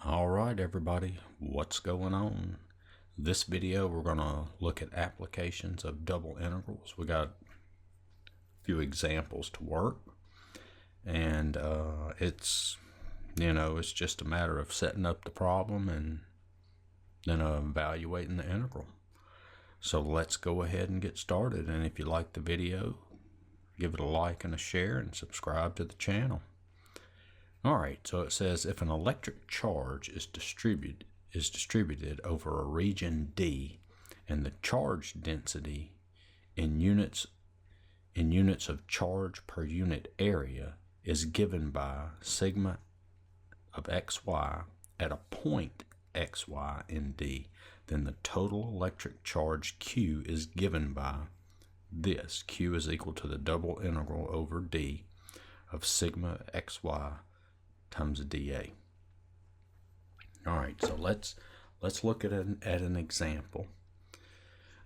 All right, everybody, what's going on? This video, we're going to look at applications of double integrals. We got a few examples to work, and it's just a matter of setting up the problem and then evaluating the integral. So let's go ahead and get started. And if you like the video, give it a like and a share and subscribe to the channel. All right, so it says if an electric charge is distributed over a region D, and the charge density in units of charge per unit area is given by sigma of xy at a point xy in D, then the total electric charge Q is given by this. Q is equal to the double integral over D of sigma xy times dA. All right, so let's look at an example.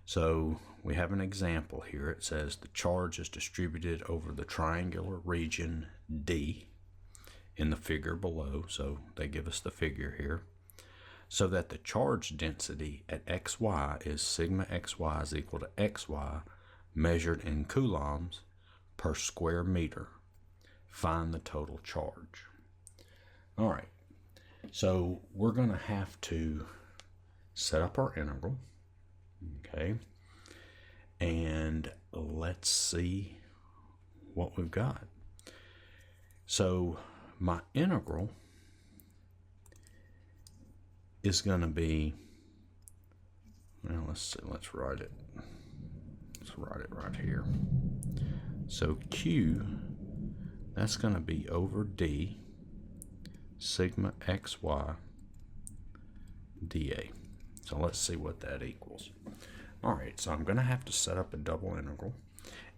So we have an example here. It says the charge is distributed over the triangular region D in the figure below. So they give us the figure here. So that the charge density at xy is sigma xy is equal to xy measured in coulombs per square meter. Find the total charge. All right, so we're going to have to set up our integral, okay, and let's see what we've got. So my integral is going to be, well, let's write it. Let's write it right here. So Q, that's going to be over D sigma xy dA. So let's see what that equals. All right, so I'm going to have to set up a double integral,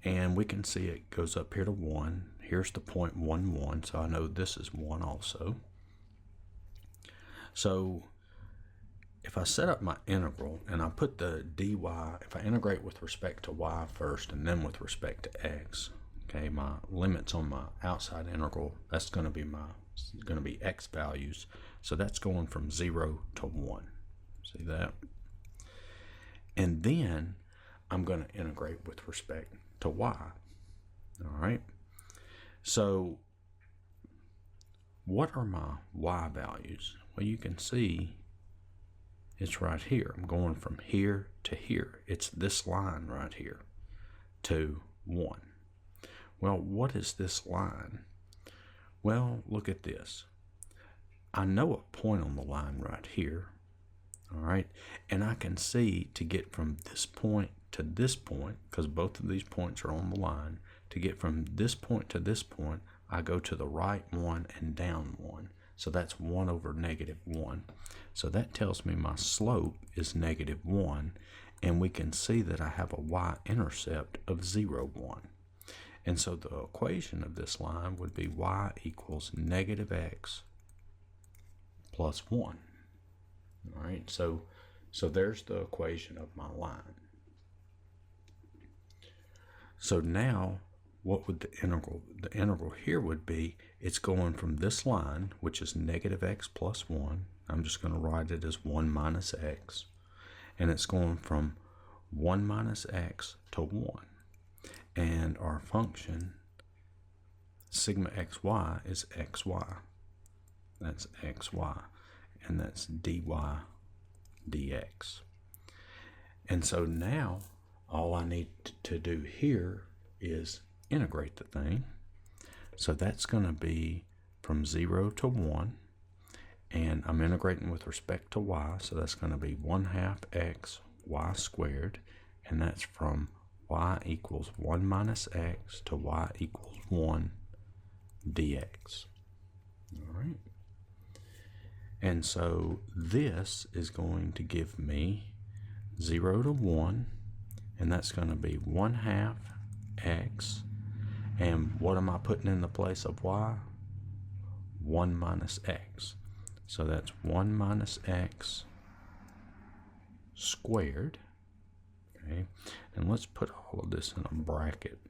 and we can see it goes up here to 1. Here's the point 1, 1, so I know this is 1 also. So if I set up my integral and I put the dy, if I integrate with respect to y first and then with respect to x, okay, my limits on my outside integral, that's going to be x values. So that's going from 0 to 1. See that? And then I'm going to integrate with respect to y. All right. So what are my y values? Well, you can see it's right here. I'm going from here to here. It's this line right here to 1. Well, what is this line? Well, look at this. I know a point on the line right here, all right? And I can see to get from this point to this point, because both of these points are on the line, to get from this point to this point, I go to the right 1 and down 1. So that's 1 over negative 1. So that tells me my slope is negative 1, and we can see that I have a y-intercept of 0, 1. And so the equation of this line would be y equals negative x plus 1. All right, so there's the equation of my line. So now what would the integral here would be, it's going from this line, which is negative x plus 1. I'm just going to write it as 1 minus x. And it's going from 1 minus x to 1. And our function, sigma xy, is xy. That's xy. And that's dy dx. And so now, all I need to do here is integrate the thing. So that's going to be from 0 to 1. And I'm integrating with respect to y. So that's going to be 1/2 x y squared. And that's from y equals 1 minus x to y equals 1 dx. All right. And so this is going to give me 0 to 1, and that's going to be 1/2 x. And what am I putting in the place of y? 1 minus x. So that's 1 minus x squared. Okay, and let's put all of this in a bracket,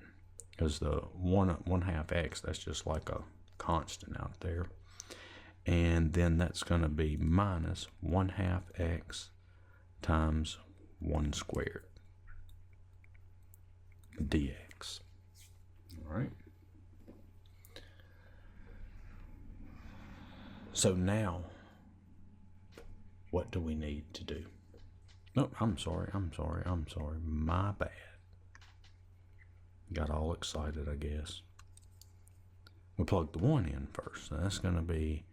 because the 1/2 x, that's just like a constant out there. And then that's going to be minus 1/2 x times 1 squared dx. All right. So now, what do we need to do? No, I'm sorry. My bad. Got all excited, I guess. We plug the 1 in first. So that's going to be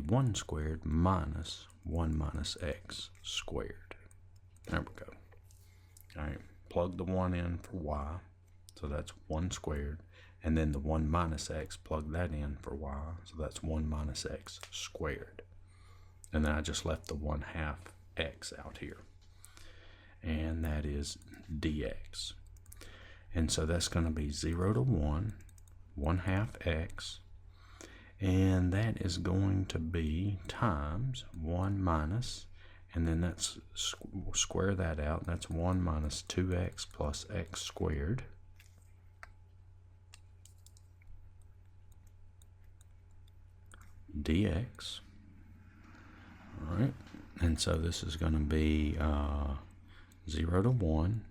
1 squared minus 1 minus x squared. There we go. All right, plug the 1 in for y, so that's 1 squared, and then the 1 minus x, plug that in for y, so that's 1 minus x squared. And then I just left the 1/2 x out here, and that is dx. And so that's going to be 0 to 1, 1/2 x, and that is going to be times 1 minus, and then that's square that out, that's 1 minus 2x plus x squared dx. All right, and so this is going to be 0 to 1,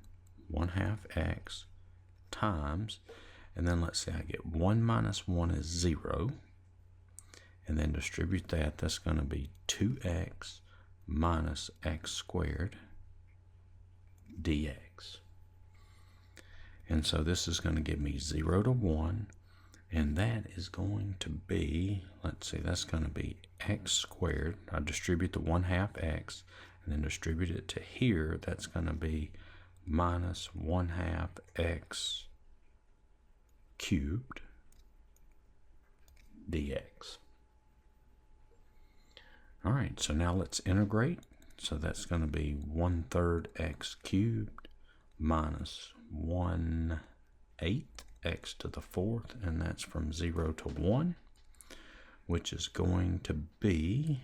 1/2 x times, and then let's see, I get 1 minus 1 is 0, and then distribute that, that's going to be 2x minus x squared dx. And so this is going to give me 0 to 1, and that is going to be, let's see, that's going to be x squared. I distribute the 1/2 x, and then distribute it to here, that's going to be minus 1/2 x cubed dx. All right, so now let's integrate. So that's going to be 1/3 x cubed minus 1/8 x to the 4th, and that's from 0 to 1, which is going to be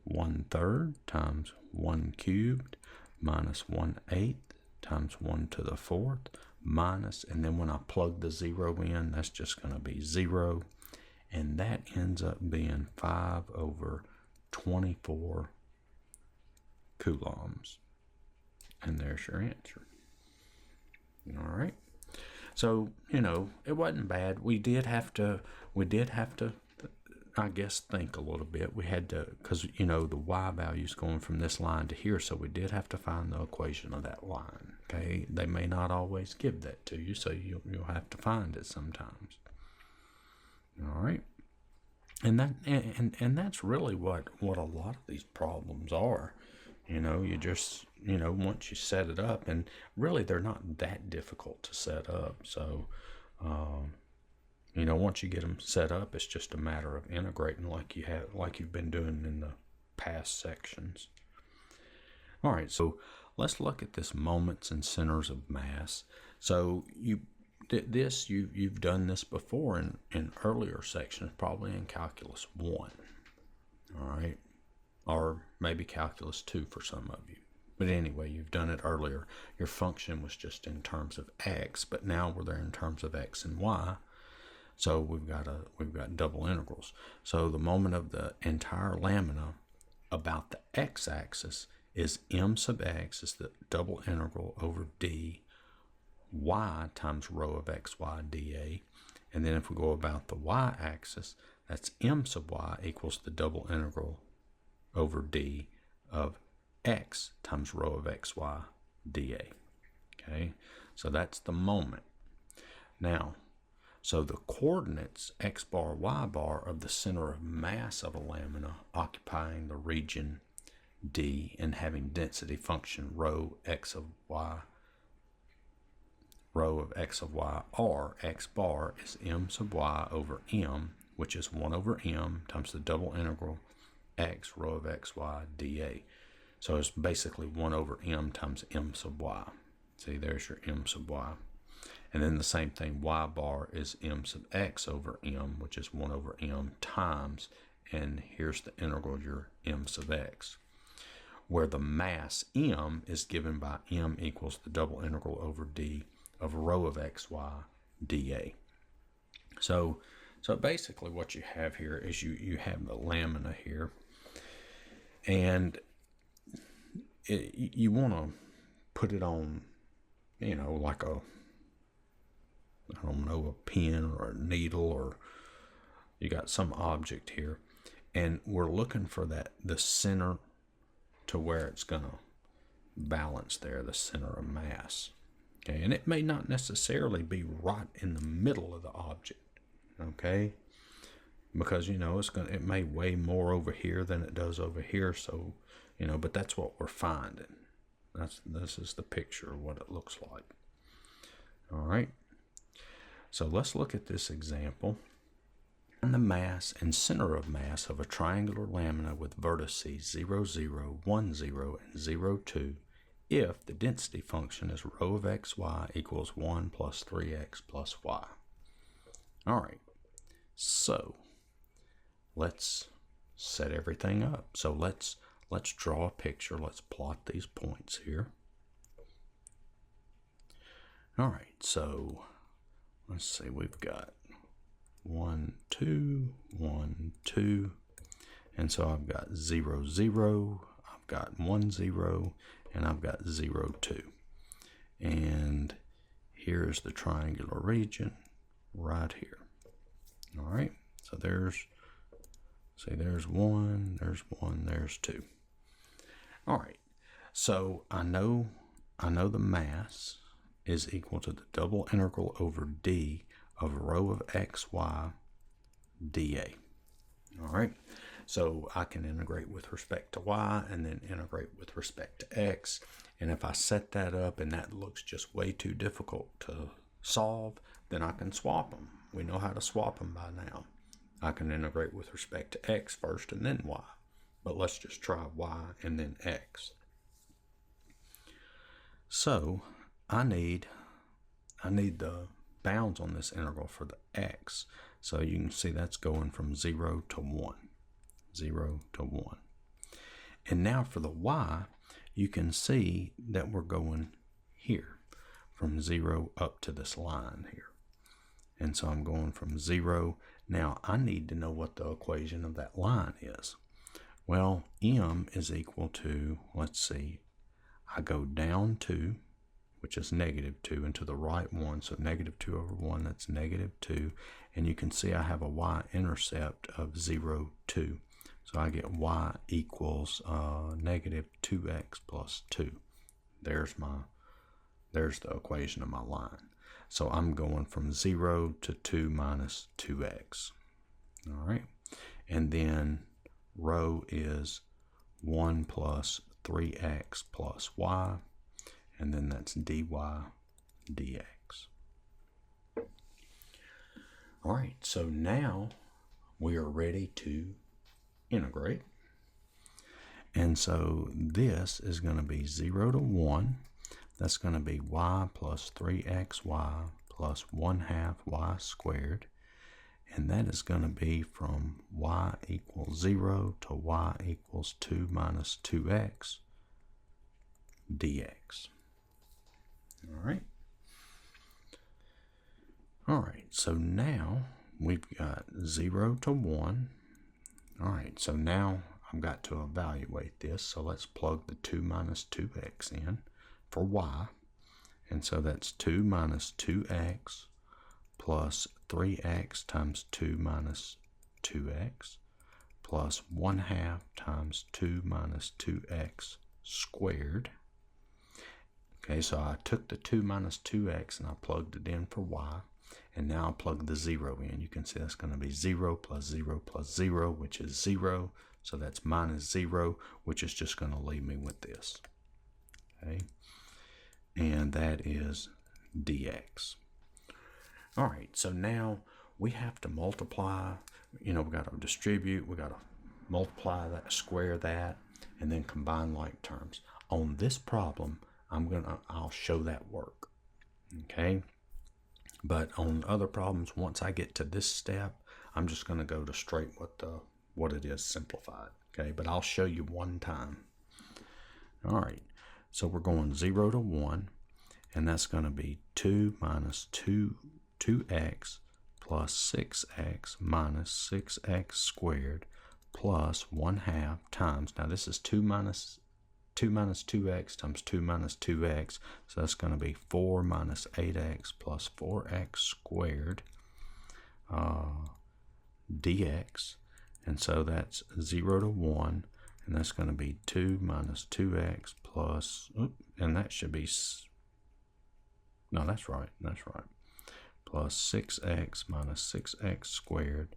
1/3 times 1 cubed minus 1/8 times 1 to the 4th minus, and then when I plug the 0 in, that's just going to be 0, and that ends up being 5/24 coulombs. And there's your answer. All right. So, you know, it wasn't bad. We did have to, I guess, think a little bit. We had to, because, you know, the y value is going from this line to here, so we did have to find the equation of that line. Okay. They may not always give that to you, so you'll have to find it sometimes. All right. And that's really what a lot of these problems are. You know, you just, you know, once you set it up, and really they're not that difficult to set up. So, you know, once you get them set up, it's just a matter of integrating like you've been doing in the past sections. All right, so let's look at this moments and centers of mass. So you've done this before in earlier sections, probably in Calculus 1, all right, or maybe Calculus 2 for some of you. But anyway, you've done it earlier. Your function was just in terms of x, but now we're there in terms of x and y. So we've got double integrals. So the moment of the entire lamina about the x-axis is m sub x is the double integral over d y times rho of xy dA. And then if we go about the y-axis, that's m sub y equals the double integral over d of x times rho of xy dA. Okay, so that's the moment. Now, so the coordinates x bar, y bar of the center of mass of a lamina occupying the region D and having density function rho of x of y are x bar is m sub y over m, which is 1 over m times the double integral x rho of xy dA. So it's basically 1 over m times m sub y. See, there's your m sub y. And then the same thing, y bar is m sub x over m, which is 1 over m times, and here's the integral, your m sub x, where the mass m is given by m equals the double integral over d of rho of xy dA. So So basically what you have here is you have the lamina here, and you want to put it on, like I don't know, a pen or a needle, or you got some object here, and we're looking for the center to where it's going to balance there, the center of mass. Okay, and it may not necessarily be right in the middle of the object. Okay, because it may weigh more over here than it does over here, so but that's what we're finding. This is the picture of what it looks like. All right, so let's look at this example. Find the mass and center of mass of a triangular lamina with vertices 0, 0, 1, 0, and 0, 2 if the density function is rho of xy equals 1 plus 3x plus y. All right, so let's set everything up. So let's draw a picture. Let's plot these points here. All right, so let's see, we've got 1, 2, 1, 2, and so I've got 0, 0, I've got 1, 0, and I've got 0, 2. And here's the triangular region right here. All right, so there's 1, there's 2. All right, so I know the mass is equal to the double integral over d of rho of xy dA. All right, so I can integrate with respect to y and then integrate with respect to x. And if I set that up and that looks just way too difficult to solve, then I can swap them. We know how to swap them by now. I can integrate with respect to x first and then y. But let's just try y and then x. So I need the bounds on this integral for the x. So you can see that's going from 0 to 1. 0 to 1. And now for the y, you can see that we're going here from 0 up to this line here. And so I'm going from 0. Now I need to know what the equation of that line is. Well, m is equal to, let's see, I go down 2, which is negative 2, and to the right 1, so negative 2 over 1, that's negative 2. And you can see I have a y-intercept of 0, 2. So I get y equals negative 2x plus 2. There's the equation of my line. So I'm going from 0 to 2 minus 2x. All right, and then rho is 1 plus 3x plus y, and then that's dy dx. All right, so now we are ready to integrate. And so this is going to be 0 to 1. That's going to be y plus 3xy plus 1/2 y squared. And that is going to be from y equals 0 to y equals 2 minus 2x dx. All right, so now we've got 0 to 1. All right, so now I've got to evaluate this. So let's plug the 2 minus 2x in for y. And so that's 2 minus 2x plus 3x times 2 minus 2x plus 1/2 times 2 minus 2x squared. Okay, so I took the 2 minus 2x and I plugged it in for y. And now I plug the 0 in. You can see that's going to be 0 plus 0 plus 0, which is 0. So that's minus 0, which is just going to leave me with this. Okay, and that is dx. All right, so now we have to multiply. We got to distribute. We got to multiply that, square that, and then combine like terms. On this problem, I'll show that work. Okay. But on other problems, once I get to this step, I'm just going to go to straight what it is simplified. Okay, but I'll show you one time. All right, so we're going 0 to 1, and that's going to be 2 minus 2x plus 6x minus 6x squared plus 1/2 times, now this is 2 minus 2x times 2 minus 2x, so that's going to be 4 minus 8x plus 4x squared dx, and so that's 0 to 1, and that's going to be 2 minus 2x plus, and that should be, no, that's right, plus 6x minus 6x squared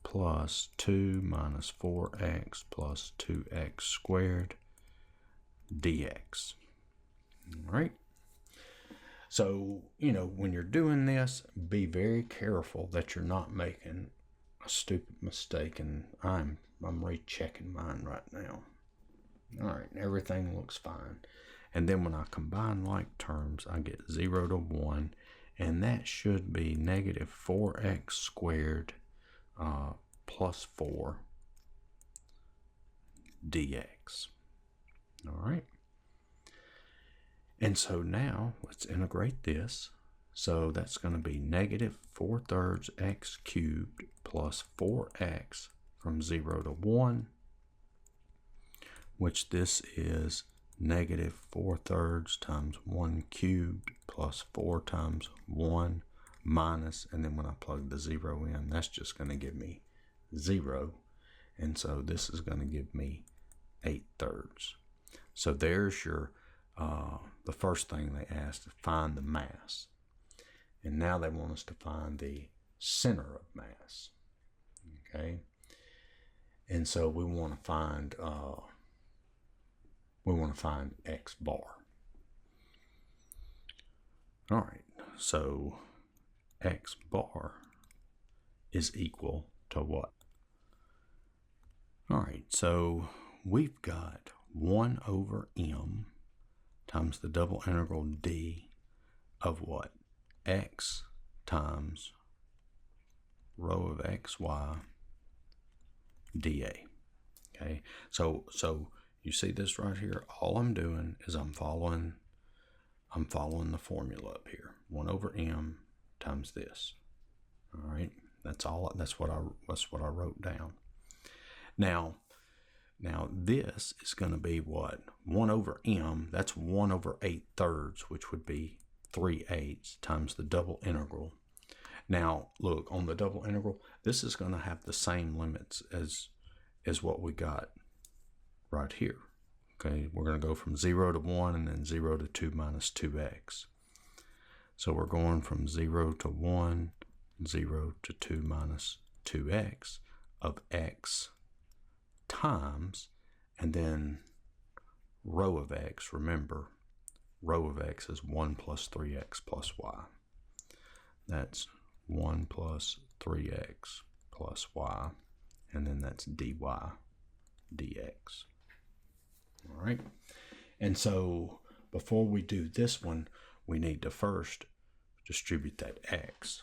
plus 2 minus 4x plus 2x squared dx. All right. So, when you're doing this, be very careful that you're not making a stupid mistake, and I'm rechecking mine right now. All right, everything looks fine. And then when I combine like terms, I get 0 to 1, and that should be negative 4x squared plus 4 dx. All right. And so now let's integrate this. So that's going to be negative 4/3 x cubed plus 4x from 0 to 1, which this is negative 4/3 times 1 cubed plus 4 times 1 minus, and then when I plug the 0 in, that's just going to give me 0. And so this is going to give me 8/3. So there's your, the first thing they asked, to find the mass. And now they want us to find the center of mass. Okay. And so we want to find x bar. All right. So x bar is equal to what? All right. So we've got 1 over m times the double integral d of what? X times rho of xy dA. Okay, so you see this right here. All I'm doing is I'm following the formula up here. 1 over m times this. All right, that's all. That's what I wrote down. Now this is going to be what? 1 over m, that's 1 over 8/3, which would be 3/8 times the double integral. Now, look, on the double integral, this is going to have the same limits as what we got right here. Okay, we're going to go from 0 to 1 and then 0 to 2 minus 2x. So we're going from 0 to 1, 0 to 2 minus 2x of x times, and then rho of x, remember, rho of x is 1 plus 3x plus y. That's 1 plus 3x plus y, and then that's dy dx. All right. And so before we do this one, we need to first distribute that x.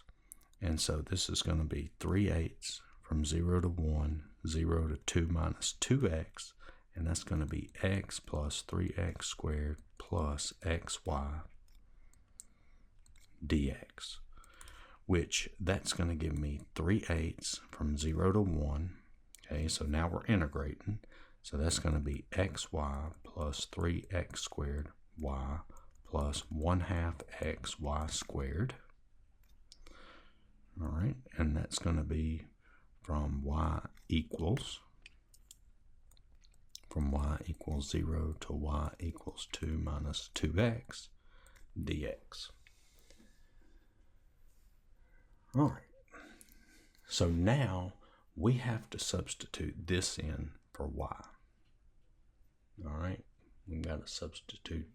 And so this is going to be 3/8 from 0 to 1, 0 to 2 minus 2x, and that's going to be x plus 3x squared plus xy dx, which that's going to give me 3/8 from 0 to 1. Okay, so now we're integrating. So that's going to be xy plus 3x squared y plus 1/2 xy squared. All right, and that's going to be from y equals 0 to y equals 2 minus 2x dx. All right, so now we have to substitute this in for y. All right, we've got to substitute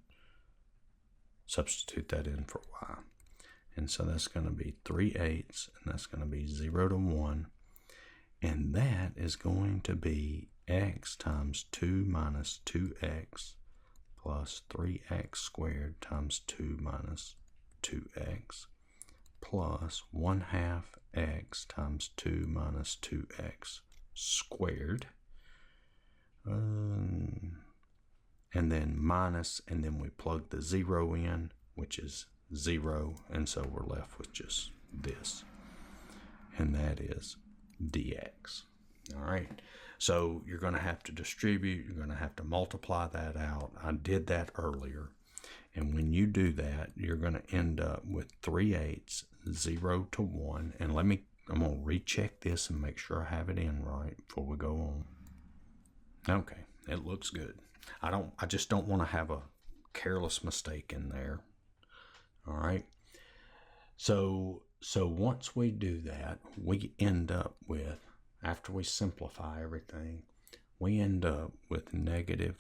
that in for y. And so that's going to be 3/8, and that's going to be 0 to 1. And that is going to be x times 2 minus 2x plus 3x squared times 2 minus 2x plus 1/2 x times 2 minus 2x squared. And then minus, and then we plug the 0 in, which is 0, and so we're left with just this. and that is dx. All right, so you're going to have to distribute, you're going to have to multiply that out. I did that earlier, and when you do that, you're going to end up with 3/8, 0 to 1, and I'm going to recheck this and make sure I have it in right before we go on. Okay, it looks good. I just don't want to have a careless mistake in there. All right. So once we do that, we end up with, after we simplify everything, we end up with negative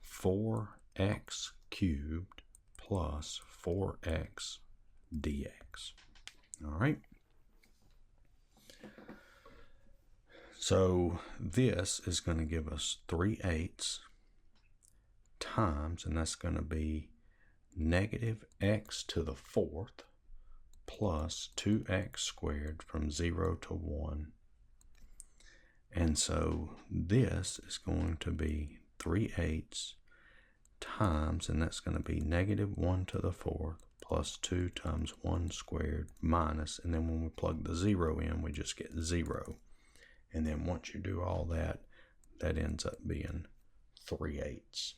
4x cubed plus 4x dx. All right. So this is going to give us 3/8 times, and that's going to be negative x to the 4th plus 2x squared from 0 to 1. And so this is going to be 3/8 times, and that's going to be negative 1 to the 4th plus 2 times 1 squared minus, and then when we plug the 0 in, we just get 0. And then once you do all that, that ends up being 3/8.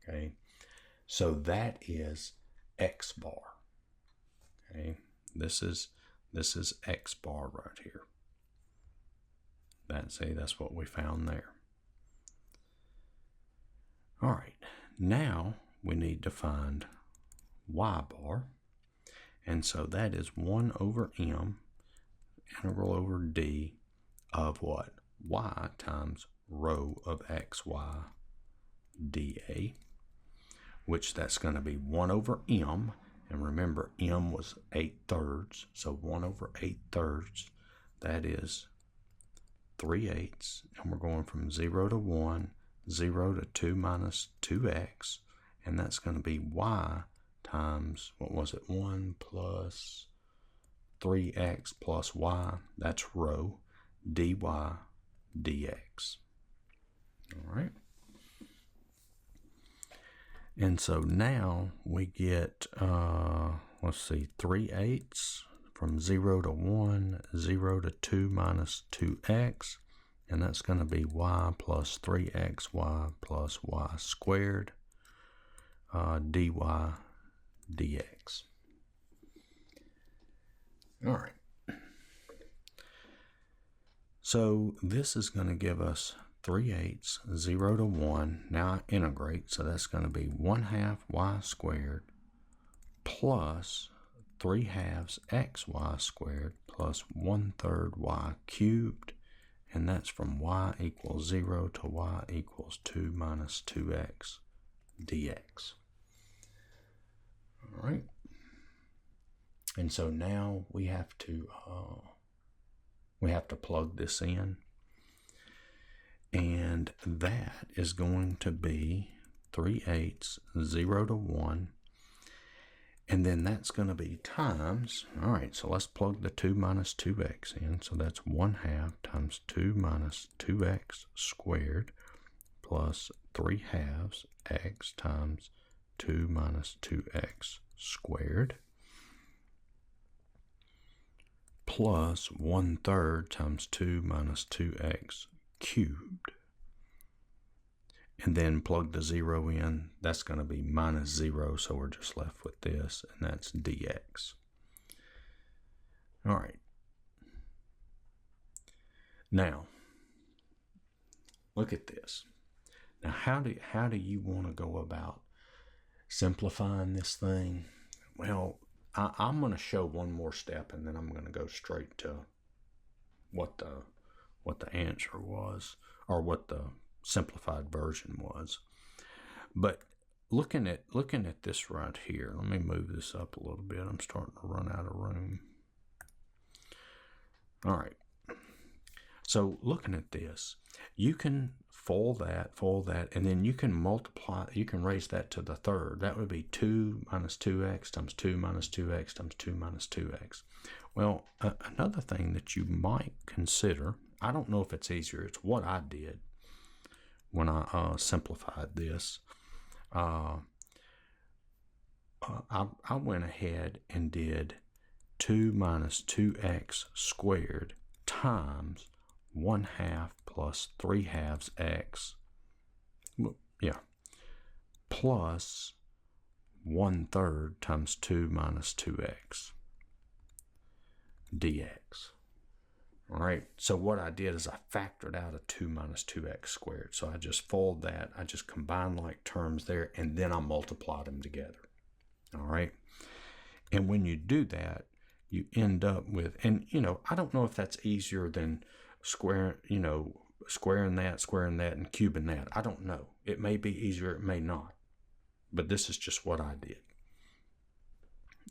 Okay, so that is x bar. Okay, this is x bar right here. That's what we found there. All right, now we need to find y bar, and so that is 1 over m integral over d of what? Y times rho of xy dA, which that's going to be 1 over m, and remember m was 8/3, so 1 over 8/3, that is 3/8, and we're going from 0 to 1, 0 to 2 minus 2x, and that's going to be y times, what was it, 1 plus 3x plus y, that's rho, dy dx. All right. And so now we get, let's see, 3/8 from 0 to 1, 0 to 2 minus 2x, and that's going to be y plus 3xy plus y squared dy dx. All right. So this is going to give us 3/8, 0 to 1. Now I integrate, so that's going to be 1/2 y squared plus 3/2 xy squared plus 1/3 y cubed, and that's from y equals 0 to y equals 2 minus 2x dx. All right. And so now we have to plug this in, and that is going to be 3/8, 0 to 1, and then that's going to be times, all right, so let's plug the 2 minus 2x in, so that's 1/2 times 2 minus 2x squared plus 3/2 x times 2 minus 2x squared plus 1/3 times 2 minus 2x cubed. And then plug the 0 in, that's going to be minus 0, so we're just left with this, and that's dx. All right. Now, look at this. Now, how do you want to go about simplifying this thing? Well, I'm going to show one more step, and then I'm going to go straight to what the answer was, or what the simplified version was. But looking at this right here, let me move this up a little bit. I'm starting to run out of room. All right. So looking at this, you can fold that, and then you can multiply, you can raise that to the third. That would be 2 minus 2x times 2 minus 2x times 2 minus 2x. Well, another thing that you might consider, I don't know if it's easier, it's what I did when I simplified this. I went ahead and did 2 minus 2x squared times 1/2 plus 3/2 x, plus 1/3 times 2 minus 2x dx. All right, so what I did is I factored out a 2 minus 2x squared. So I just fold that, I just combined like terms there, and then I multiplied them together. All right, and when you do that, you end up with, and I don't know if that's easier than squaring that, and cubing that. I don't know. It may be easier, it may not. But this is just what I did.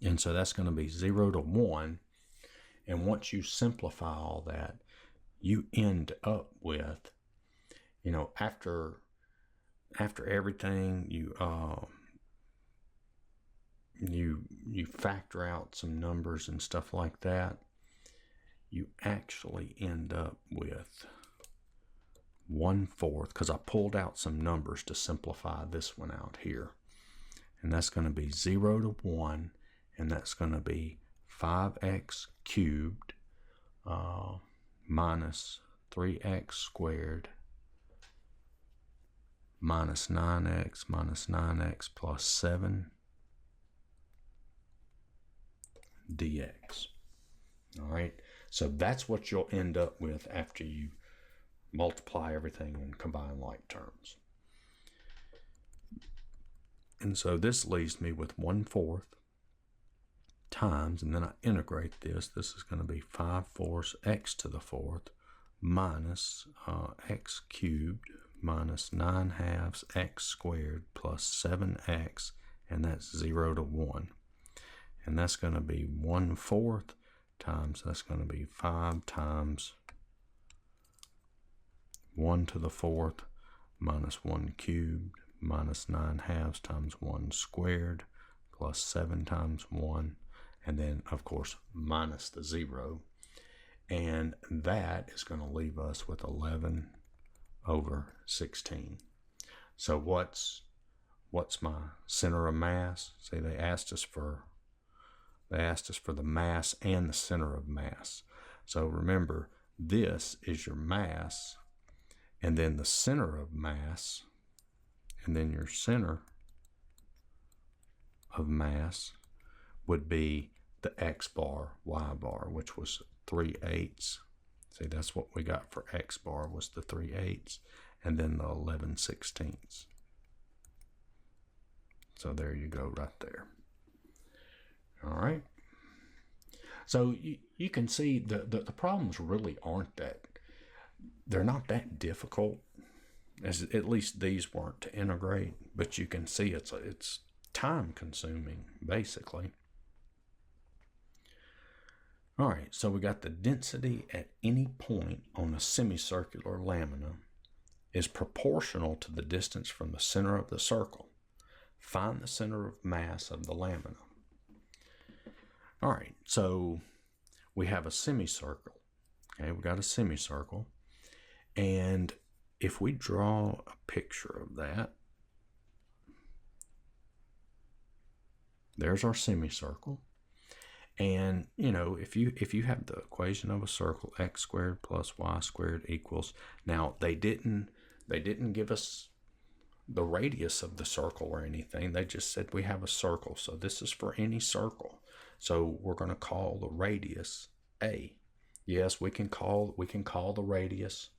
And so that's going to be 0 to 1. And once you simplify all that, you end up with, after everything, you factor out some numbers and stuff like that, you actually end up with 1/4, because I pulled out some numbers to simplify this one out here. And that's going to be 0 to 1, and that's going to be 5x cubed minus 3x squared minus 9x plus 7 dx. All right, so that's what you'll end up with after you multiply everything and combine like terms. And so this leaves me with 1/4 times, and then I integrate this. This is going to be 5/4 x to the 4th minus x cubed minus 9/2 x squared plus 7x, and that's 0 to 1. And that's going to be 1/4 times, that's going to be 5 times 1 to the 4th minus 1 cubed minus 9/2 times 1 squared plus 7 times 1, and then of course minus the 0, and that is going to leave us with 11/16. So what's my center of mass? See, they asked us for the mass and the center of mass. So remember, this is your mass, and then the center of mass, and then your center of mass would be the x bar, y bar, which was 3/8. See, that's what we got for x bar, was the 3/8, and then the 11/16. So there you go right there. All right. So you can see the problems really aren't they're not that difficult, as at least these weren't to integrate, but you can see it's time consuming basically. All right, so we got the density at any point on a semicircular lamina is proportional to the distance from the center of the circle. Find the center of mass of the lamina. All right, so we have a semicircle. Okay, we got a semicircle. And if we draw a picture of that, there's our semicircle. And if you have the equation of a circle, x squared plus y squared equals, now they didn't give us the radius of the circle or anything. They just said we have a circle. So this is for any circle. So we're going to call the radius A. Yes, we can call the radius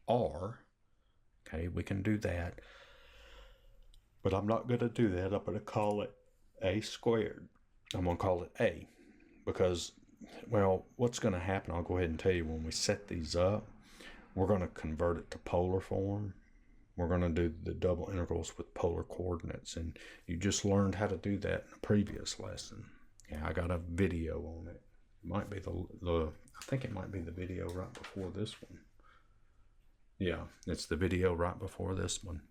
R. Okay, we can do that. But I'm not going to do that. I'm going to call it A squared. I'm going to call it A because, well, what's going to happen, I'll go ahead and tell you, when we set these up, we're going to convert it to polar form. We're going to do the double integrals with polar coordinates, and you just learned how to do that in a previous lesson. Yeah, I got a video on it. It might be I think it might be the video right before this one. Yeah, it's the video right before this one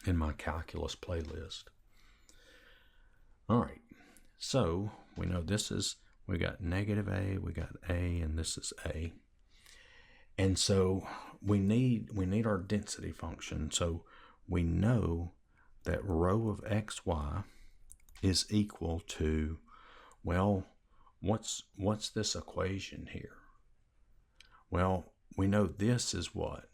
in my calculus playlist. All right, so we know we got negative A, we got A, and this is A. And so we need our density function. So we know that rho of xy is equal to, well, what's this equation here? Well, we know this is what?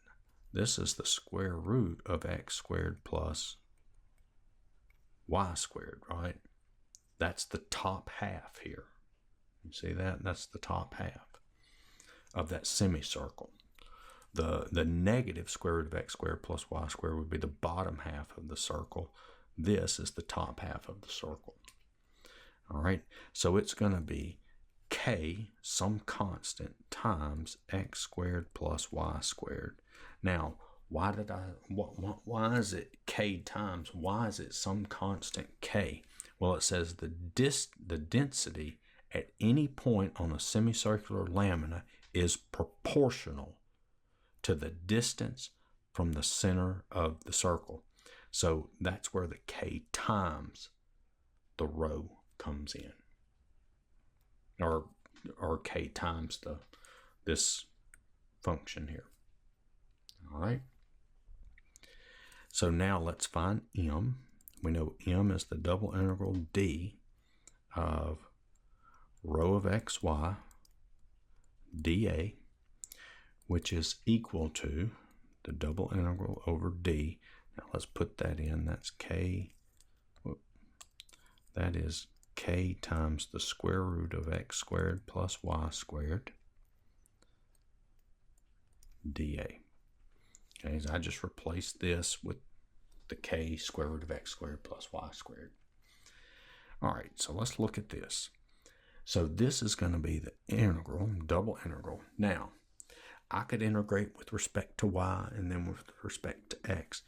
This is the square root of x squared plus y squared, right? That's the top half here. You see that? That's the top half of that semicircle. The negative square root of x squared plus y squared would be the bottom half of the circle. This is the top half of the circle. All right, so it's going to be k, some constant, times x squared plus y squared. Now, why is it k times? Why is it some constant k? Well, it says the density at any point on a semicircular lamina is proportional to the distance from the center of the circle. So that's where the k times the rho comes in, or k times this function here. All right. So now let's find m. We know m is the double integral d of rho of xy dA, which is equal to the double integral over d. Now let's put that in. That's k. That is k times the square root of x squared plus y squared dA. Okay, so I just replaced this with the k square root of x squared plus y squared. All right, so let's look at this. So this is going to be the integral, double integral. Now, I could integrate with respect to y and then with respect to x,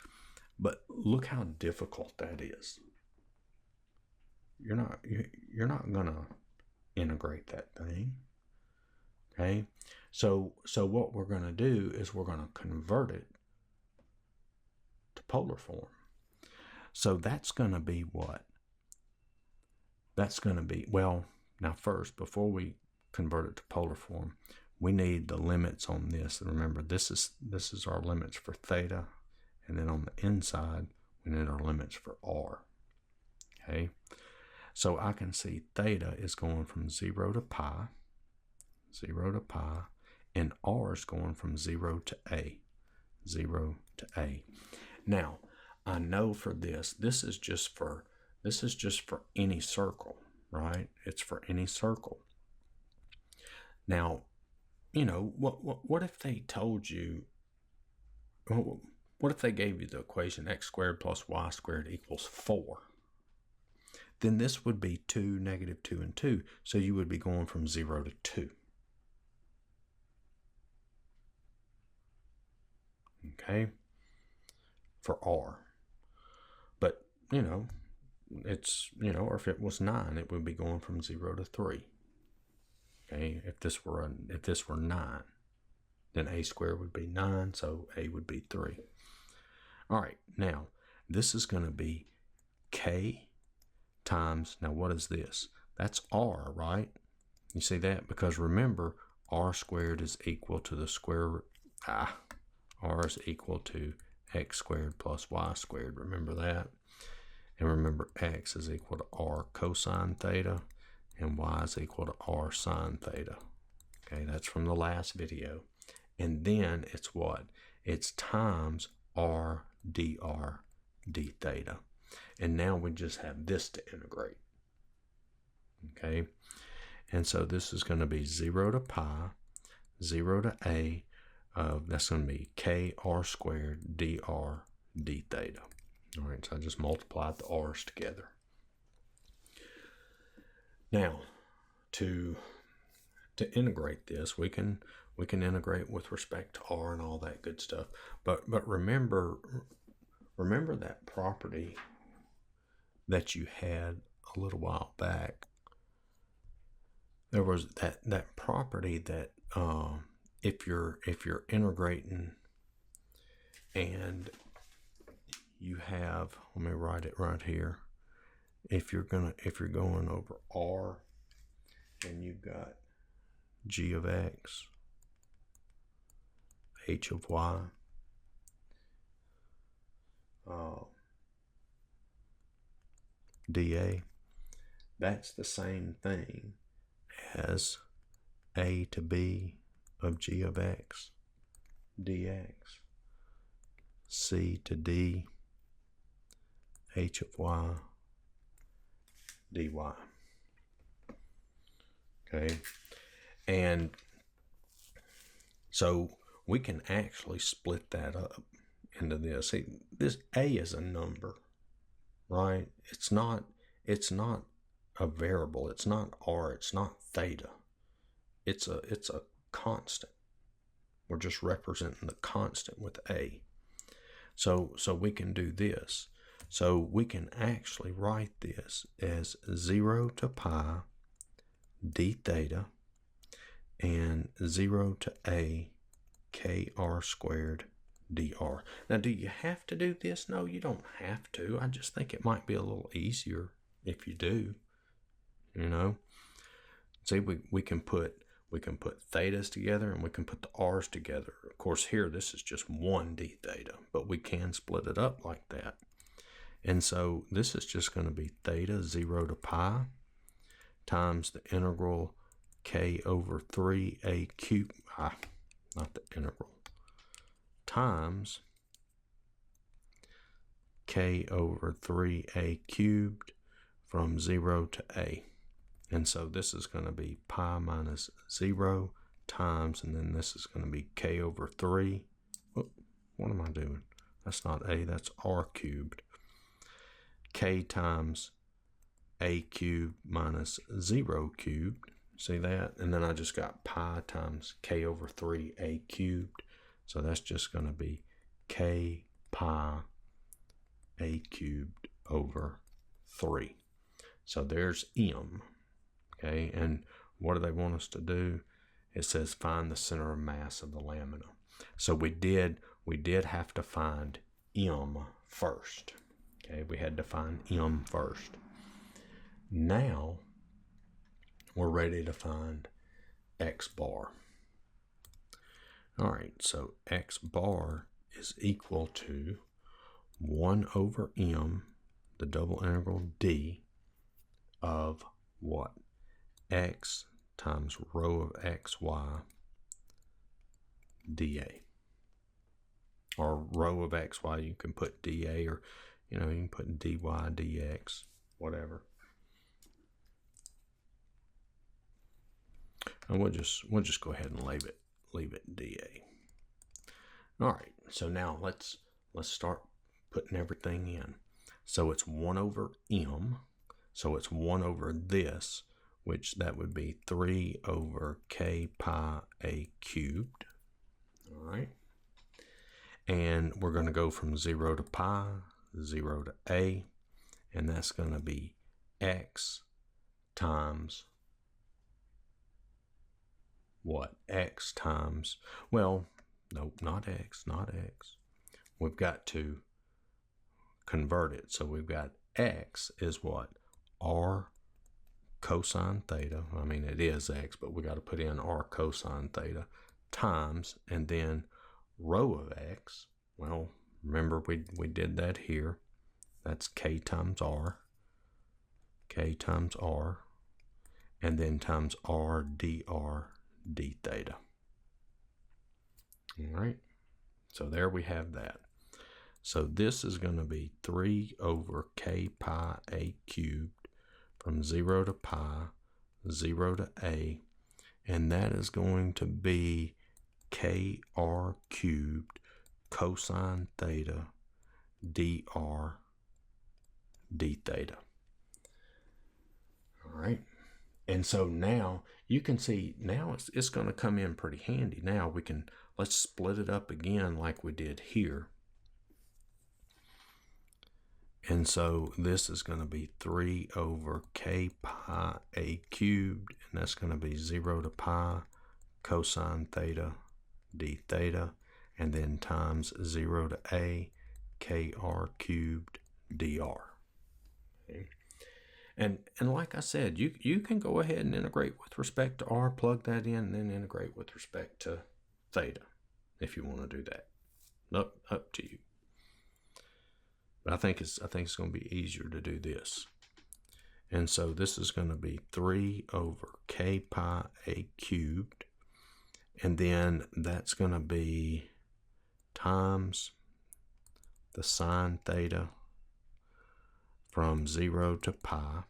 but look how difficult that is. You're not going to integrate that thing. Okay? So what we're going to do is we're going to convert it to polar form. So that's going to be what? That's going to be, well, now first, before we convert it to polar form, we need the limits on this. Remember, this is our limits for theta, and then on the inside, we need our limits for r. Okay? So I can see theta is going from 0 to pi, and r is going from 0 to a, 0 to a. Now, I know for this is just for any circle, right? It's for any circle. Now, you know, what if they told you, what if they gave you the equation x squared plus y squared equals 4? Then this would be 2, negative 2, and 2. So you would be going from 0 to 2. Okay? For r. But, you know, it's, you know, or if it was 9, it would be going from 0 to 3. Okay? If this were 9, then a squared would be 9, so a would be 3. All right, now, this is going to be k times, now what is this? That's r, right? You see that? Because remember, r squared is equal to the square, r is equal to x squared plus y squared. Remember that? And remember, x is equal to r cosine theta, and y is equal to r sine theta. Okay, that's from the last video. And then it's what? It's times r dr d theta. And now we just have this to integrate. Okay, and so this is going to be 0 to pi, 0 to a, that's going to be k r squared dr d theta. All right, so I just multiplied the r's together. Now, to integrate this, we can integrate with respect to r and all that good stuff. But remember that property that you had a little while back. There was that property that if you're integrating and you have, let me write it right here. If you're going over r and you've got g of x, h of y, dA, that's the same thing as a to b of g of x dx, c to d h of y dy. Okay, and so we can actually split that up into this. See, this a is a number, right? It's not a variable. It's not r. It's not theta. It's a constant. We're just representing the constant with a. So we can do this. So we can actually write this as 0 to pi d theta and 0 to a kr squared dr. Now, do you have to do this? No, you don't have to. I just think it might be a little easier if you do. You know, see, we can put thetas together and we can put the r's together. Of course, here this is just 1 d theta, but we can split it up like that. And so this is just going to be theta 0 to pi times the integral k over 3a cubed, not the integral, times k over 3a cubed from 0 to a. And so this is going to be pi minus 0 times, and then this is going to be k over 3. Oh, what am I doing? That's not a, that's r cubed. K times a cubed minus 0 cubed. See that? And then I just got pi times k over 3a cubed. So that's just going to be k pi a cubed over 3. So there's m. Okay, and what do they want us to do? It says find the center of mass of the lamina. So we did have to find m first. Okay, we had to find m first. Now we're ready to find x bar. All right, so x bar is equal to 1 over m, the double integral d, of what? X times rho of xy dA. Or rho of xy, you can put dA, or you can put dy dx, whatever. And we'll just go ahead and leave it dA. All right, so now let's start putting everything in. So it's 1 over m, so it's 1 over this, which that would be 3 over k pi a cubed. All right. And we're going to go from 0 to pi, 0 to a, and that's going to be x times what? X times, well, nope, not x. We've got to convert it. So we've got x is what? R cosine theta. I mean, it is x, but we got to put in r cosine theta times, and then rho of x. Well, remember we did that here. That's k times r, and then times r dr d theta. All right, so there we have that. So this is going to be 3 over k pi a cubed from 0 to pi, 0 to a, and that is going to be kr cubed cosine theta dr d theta. All right. And so now you can see, now it's going to come in pretty handy. Now let's split it up again like we did here. And so this is going to be 3 over k pi a cubed, and that's going to be 0 to pi cosine theta d theta, and then times 0 to a kr cubed dr. Okay. And like I said, you can go ahead and integrate with respect to r, plug that in, and then integrate with respect to theta if you want to do that. Up to you. But I think it's going to be easier to do this. And so this is going to be 3 over k pi a cubed. And then that's going to be times the sine theta from 0 to pi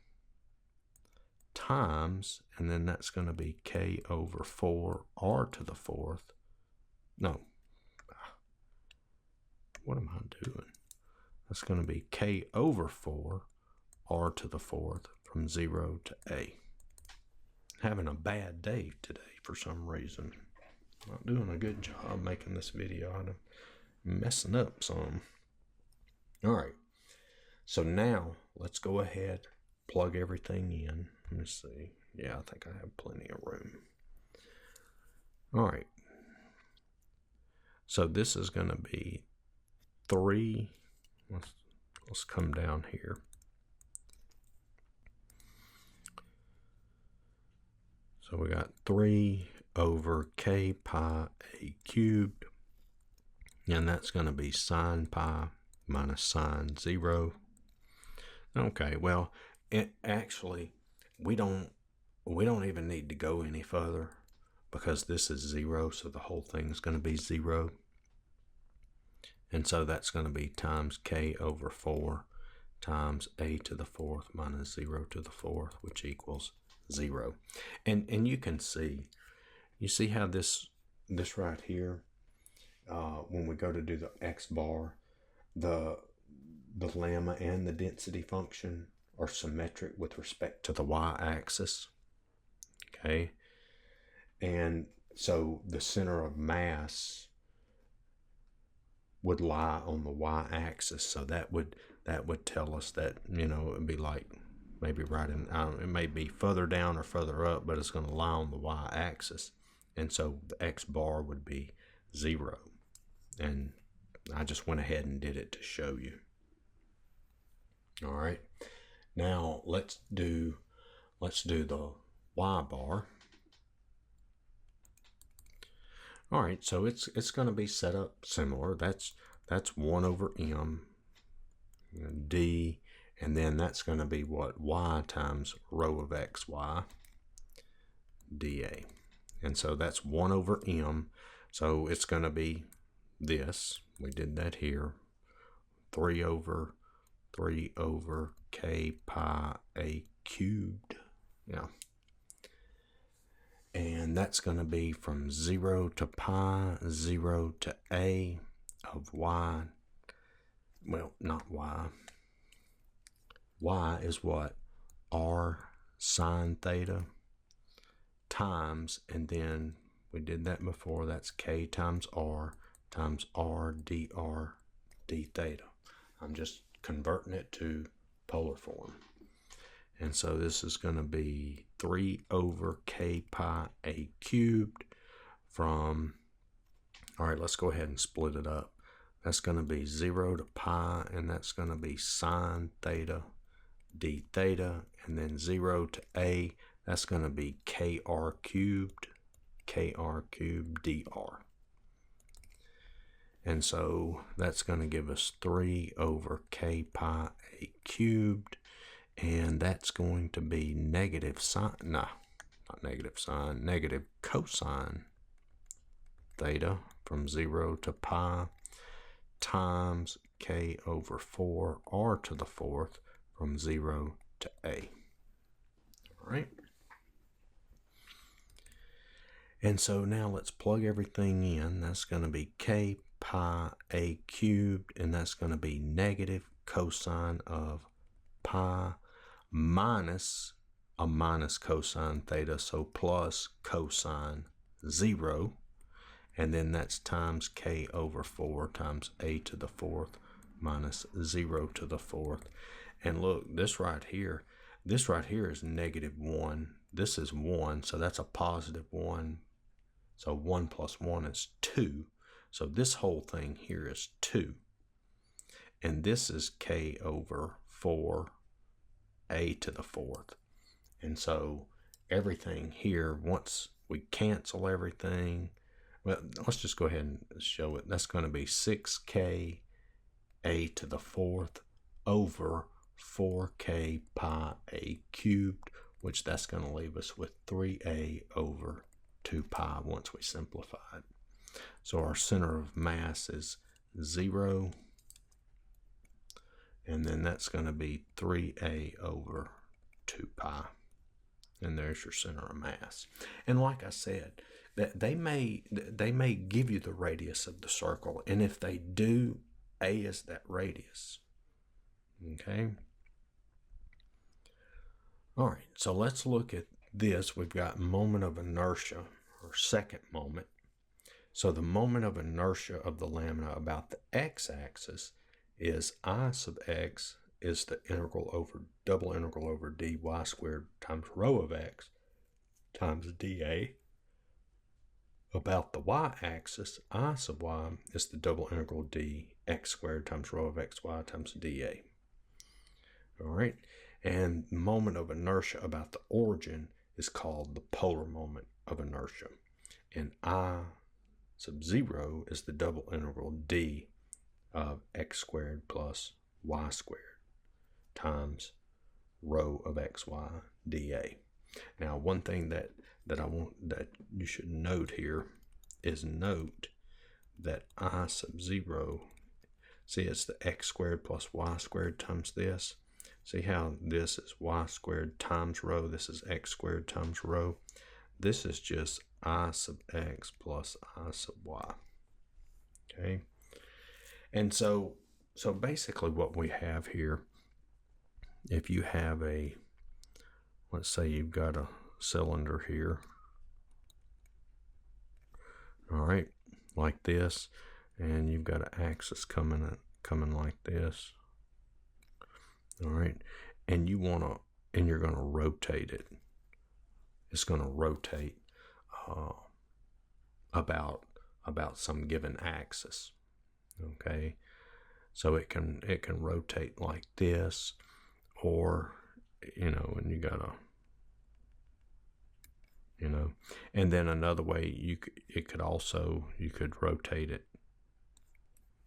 times, and then that's going to be k over 4 r to the 4th. No. What am I doing? That's going to be k over 4 r to the 4th from 0 to a. Having a bad day today for some reason. Not doing a good job making this video. I'm messing up some. All right. So now let's go ahead, plug everything in. Let me see. Yeah, I think I have plenty of room. All right. So this is going to be 3. Let's come down here. So we got 3 over k pi a cubed, and that's going to be sine pi minus sine 0. Okay, well, actually we don't even need to go any further because this is 0, so the whole thing is going to be 0. And so that's going to be times k over 4 times a to the 4th minus 0 to the 4th, which equals 0. And you can see, you see how this right here, when we go to do the x bar, the lamma and the density function are symmetric with respect to the y-axis. Okay, and so the center of mass would lie on the y-axis, so that would tell us that, you know, it would be like maybe right in, it may be further down or further up, but it's going to lie on the y-axis, and so the x bar would be 0. And I just went ahead and did it to show you. All right, now let's do the y bar. All right, so it's going to be set up similar. That's 1 over m d, and then that's going to be what? Y times rho of xy dA. And so that's 1 over m. So it's going to be this. We did that here. 3 over k pi a cubed. Yeah. And that's going to be from 0 to pi, 0 to a of y. Well, not y. Y is what? R sine theta times, and then we did that before, that's k times r dr d theta. I'm just converting it to polar form. And so this is going to be 3 over k pi a cubed from, all right, let's go ahead and split it up. That's going to be 0 to pi, and that's going to be sine theta d theta, and then 0 to a, that's going to be kr cubed dr. And so that's going to give us 3 over k pi a cubed, and that's going to be negative sine, no, not negative sine, negative cosine theta from 0 to pi times k over 4 r to the 4th from 0 to a. All right. And so now let's plug everything in. That's going to be k pi a cubed, and that's going to be negative cosine of pi minus a minus cosine theta, so plus cosine 0, and then that's times k over 4 times a to the 4th minus 0 to the 4th. And look, this right here is negative 1. This is 1, so that's a positive 1. So 1 plus 1 is 2. So this whole thing here is 2. And this is k over 4 a to the 4th. And so everything here, once we cancel everything, well, let's just go ahead and show it. That's going to be 6k a to the 4th over 4k pi a cubed, which that's going to leave us with 3a over 2 pi once we simplify it. So our center of mass is 0, and then that's going to be 3a over 2 pi. And there's your center of mass. And like I said, that they may give you the radius of the circle, and if they do, a is that radius. Okay. All right, so let's look at this. We've got moment of inertia, or second moment. So the moment of inertia of the lamina about the x-axis is I sub x is the integral over double integral over dy squared times rho of x times dA. About the y-axis, I sub y is the double integral dx squared times rho of xy times dA. All right, and moment of inertia about the origin is called the polar moment of inertia. And I sub 0 is the double integral d of x squared plus y squared times rho of xy dA. Now, one thing that I want that you should note here is note that I sub 0, see, it's the x squared plus y squared times this. See how this is y squared times rho, this is x squared times rho. This is just I sub x plus I sub y. Okay, and so basically what we have here, if you have a, let's say you've got a cylinder here, all right, like this, and you've got an axis coming like this, all right, and you're going to rotate it. It's going to rotate about some given axis. Okay, so it can rotate like this, or and you gotta and then another way you could rotate it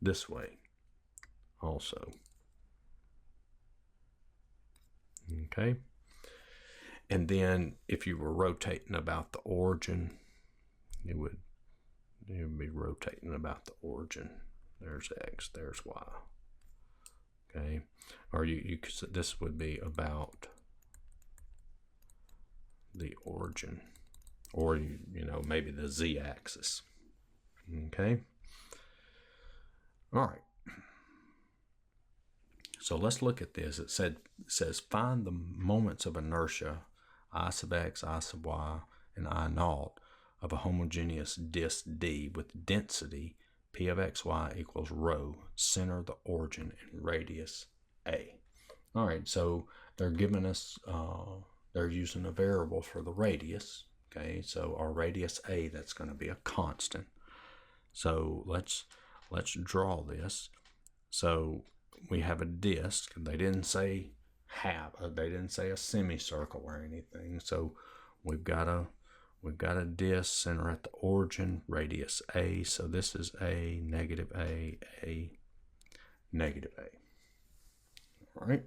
this way also. Okay, and then if you were rotating about the origin, it would be rotating about the origin. There's x, there's y. Okay, or you could, this would be about the origin, or maybe the z-axis. Okay, all right. So let's look at this. It says find the moments of inertia I sub x, I sub y, and I naught of a homogeneous disk D with density P of xy equals rho, center the origin, and radius a. All right, so they're giving us, they're using a variable for the radius. Okay, so our radius a, that's going to be a constant. So let's draw this. So we have a disk. They didn't say they didn't say a semicircle or anything. So we've got a disk, center at the origin, radius a. So this is a, negative a, negative a. All right.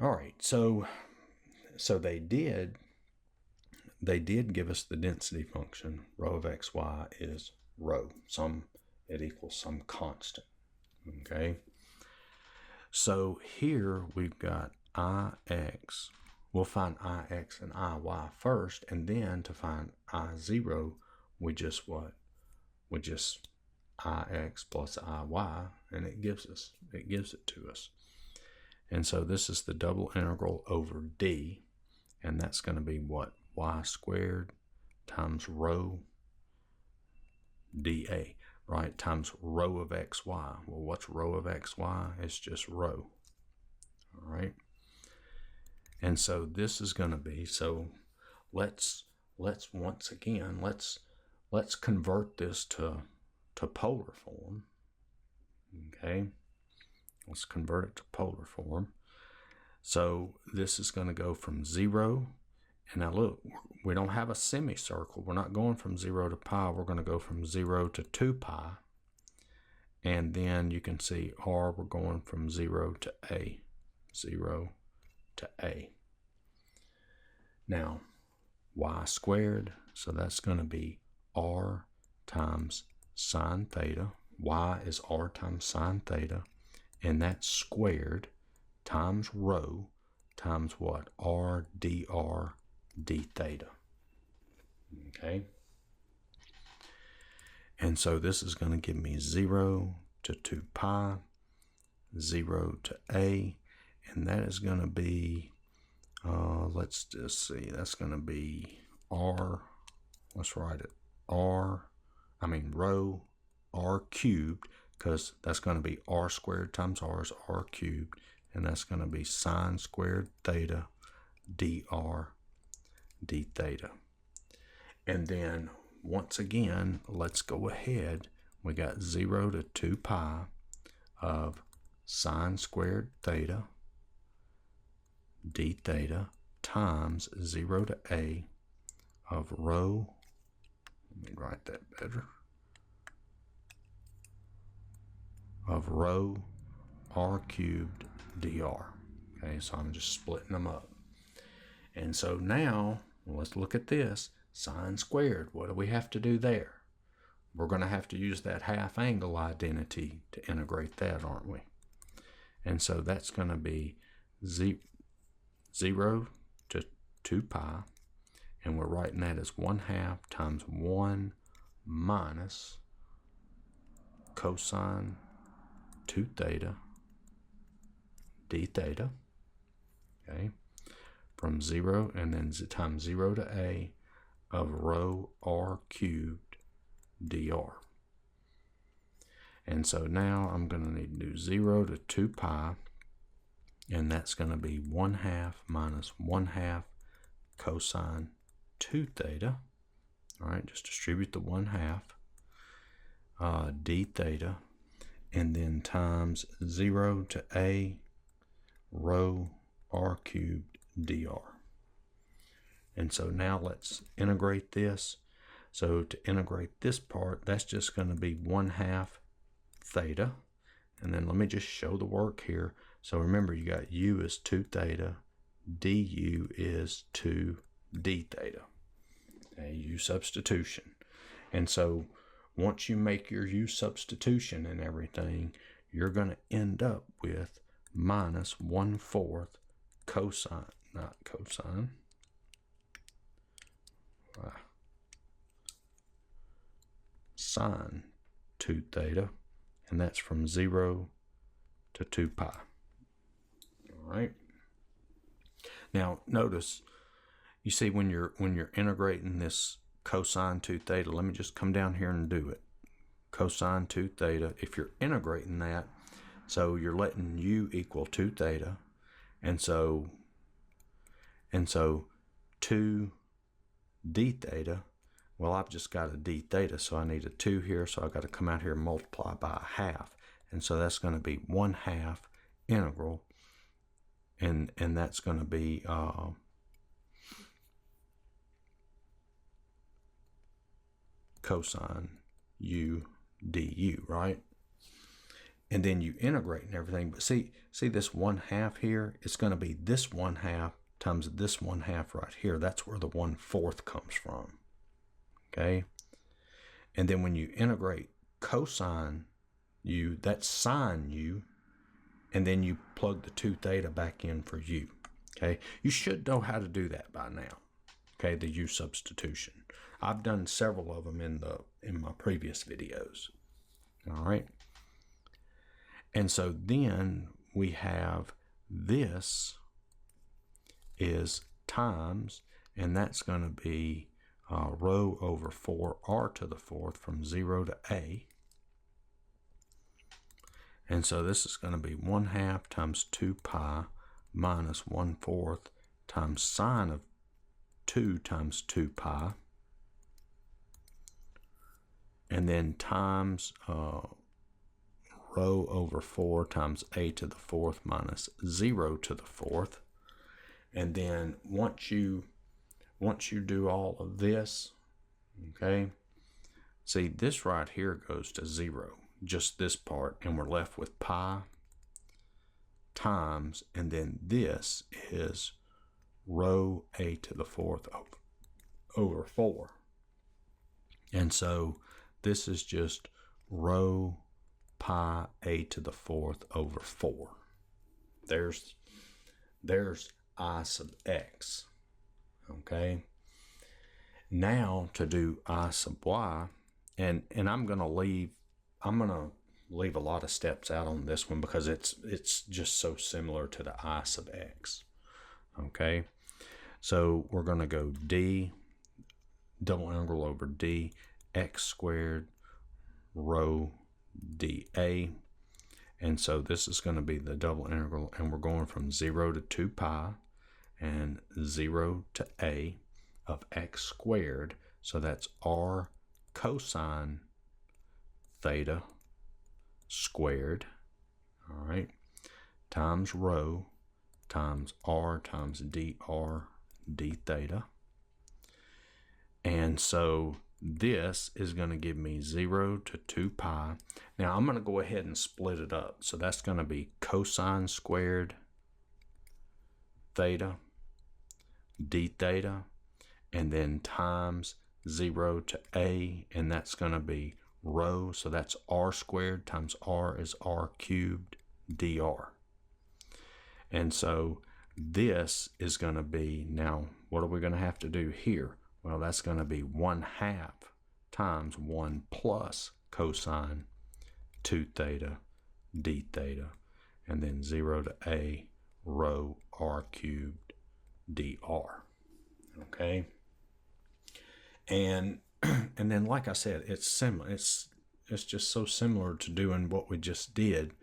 All right. So they did give us the density function. Rho of xy is rho. It equals some constant. Okay. So here we've got ix. We'll find ix and iy first, and then to find I0, we just ix plus iy, and it gives it to us. And so this is the double integral over d, and that's going to be what? Y squared times rho dA, right? Times rho of xy. Well, what's rho of xy? It's just rho. All right. And so this is going to be, so let's once again, let's convert this to polar form. Okay. Let's convert it to polar form. So this is going to go from 0. And now look, we don't have a semicircle. We're not going from 0 to pi. We're going to go from 0 to 2 pi. And then you can see R, we're going from 0 to A. 0 to A. Now, y squared, so that's going to be R times sine theta. Y is R times sine theta, and that's squared times rho times what? R dr d theta. Okay? And so this is going to give me 0 to 2 pi, 0 to A, and that is going to be, let's just see, that's going to be R, let's write it, rho R cubed, because that's going to be R squared times R is R cubed, and that's going to be sine squared theta dr d theta. And then once again, let's go ahead. We got 0 to 2 pi of sine squared theta d theta times 0 to A of rho, let me write that better, of rho R cubed dr. Okay, so I'm just splitting them up. And so now, let's look at this. Sine squared, what do we have to do there? We're going to have to use that half angle identity to integrate that, aren't we? And so that's going to be 0 to 2 pi, and we're writing that as 1/2 times 1 minus cosine 2 theta d theta, okay, from 0 and then times 0 to A of rho R cubed dr. And so now I'm going to need to do 0 to 2 pi, and that's going to be 1/2 minus 1/2 cosine 2 theta. All right, just distribute the 1/2 d theta, and then times 0 to A rho R cubed dr. And so now let's integrate this. So to integrate this part, that's just going to be 1/2 theta. And then let me just show the work here. So remember, you got u is 2 theta, du is 2 d theta. Okay, u substitution. And so once you make your u substitution and everything, you're going to end up with minus 1/4 cosine, not cosine, sine 2 theta, and that's from 0 to 2 pi. All right. Now notice, you see when you're integrating this cosine 2 theta, let me just come down here and do it. Cosine 2 theta, if you're integrating that, so you're letting u equal 2 theta, and so 2 d theta, well, I've just got a d theta, so I need a 2 here, so I've got to come out here and multiply by 1/2, and so that's going to be 1/2 integral, and that's going to be cosine u du, right? And then you integrate and everything, but see this 1/2 here, it's going to be this 1/2 times this 1/2 right here. That's where the 1/4 comes from. Okay, and then when you integrate cosine u, that's sine u, and then you plug the 2 theta back in for u. Okay, you should know how to do that by now. Okay, the u substitution. I've done several of them in my previous videos. All right, and so then we have this is times, and that's going to be rho over 4r to the 4th from 0 to A. And so this is going to be 1/2 times 2 pi minus 1/4 times sine of 2 times 2 pi. And then times rho over 4 times a to the 4th minus 0 to the 4th. And then once you do all of this, okay, see this right here goes to 0. just this part, and we're left with pi times, and then this is rho a to the fourth over 4. And so this is just rho pi a to the fourth over 4. There's I sub x. Okay. Now to do I sub y, and I'm gonna leave a lot of steps out on this one because it's just so similar to the I sub x. Okay. So we're gonna go d double integral over d x squared rho dA. And so this is going to be the double integral, and we're going from 0 to 2 pi and 0 to a of x squared. So that's r cosine theta squared, all right, times rho times r times dr d theta. And so this is going to give me 0 to 2 pi. Now I'm going to go ahead and split it up. So that's going to be cosine squared theta d theta, and then times 0 to a, and that's going to be rho. So that's r squared times r is r cubed dr. And so this is going to be, now what are we going to have to do here? Well, that's going to be 1/2 times 1 plus cosine 2 theta d theta, and then 0 to a rho r cubed dr. Okay, and then like I said, it's similar. It's just so similar to doing what we just did.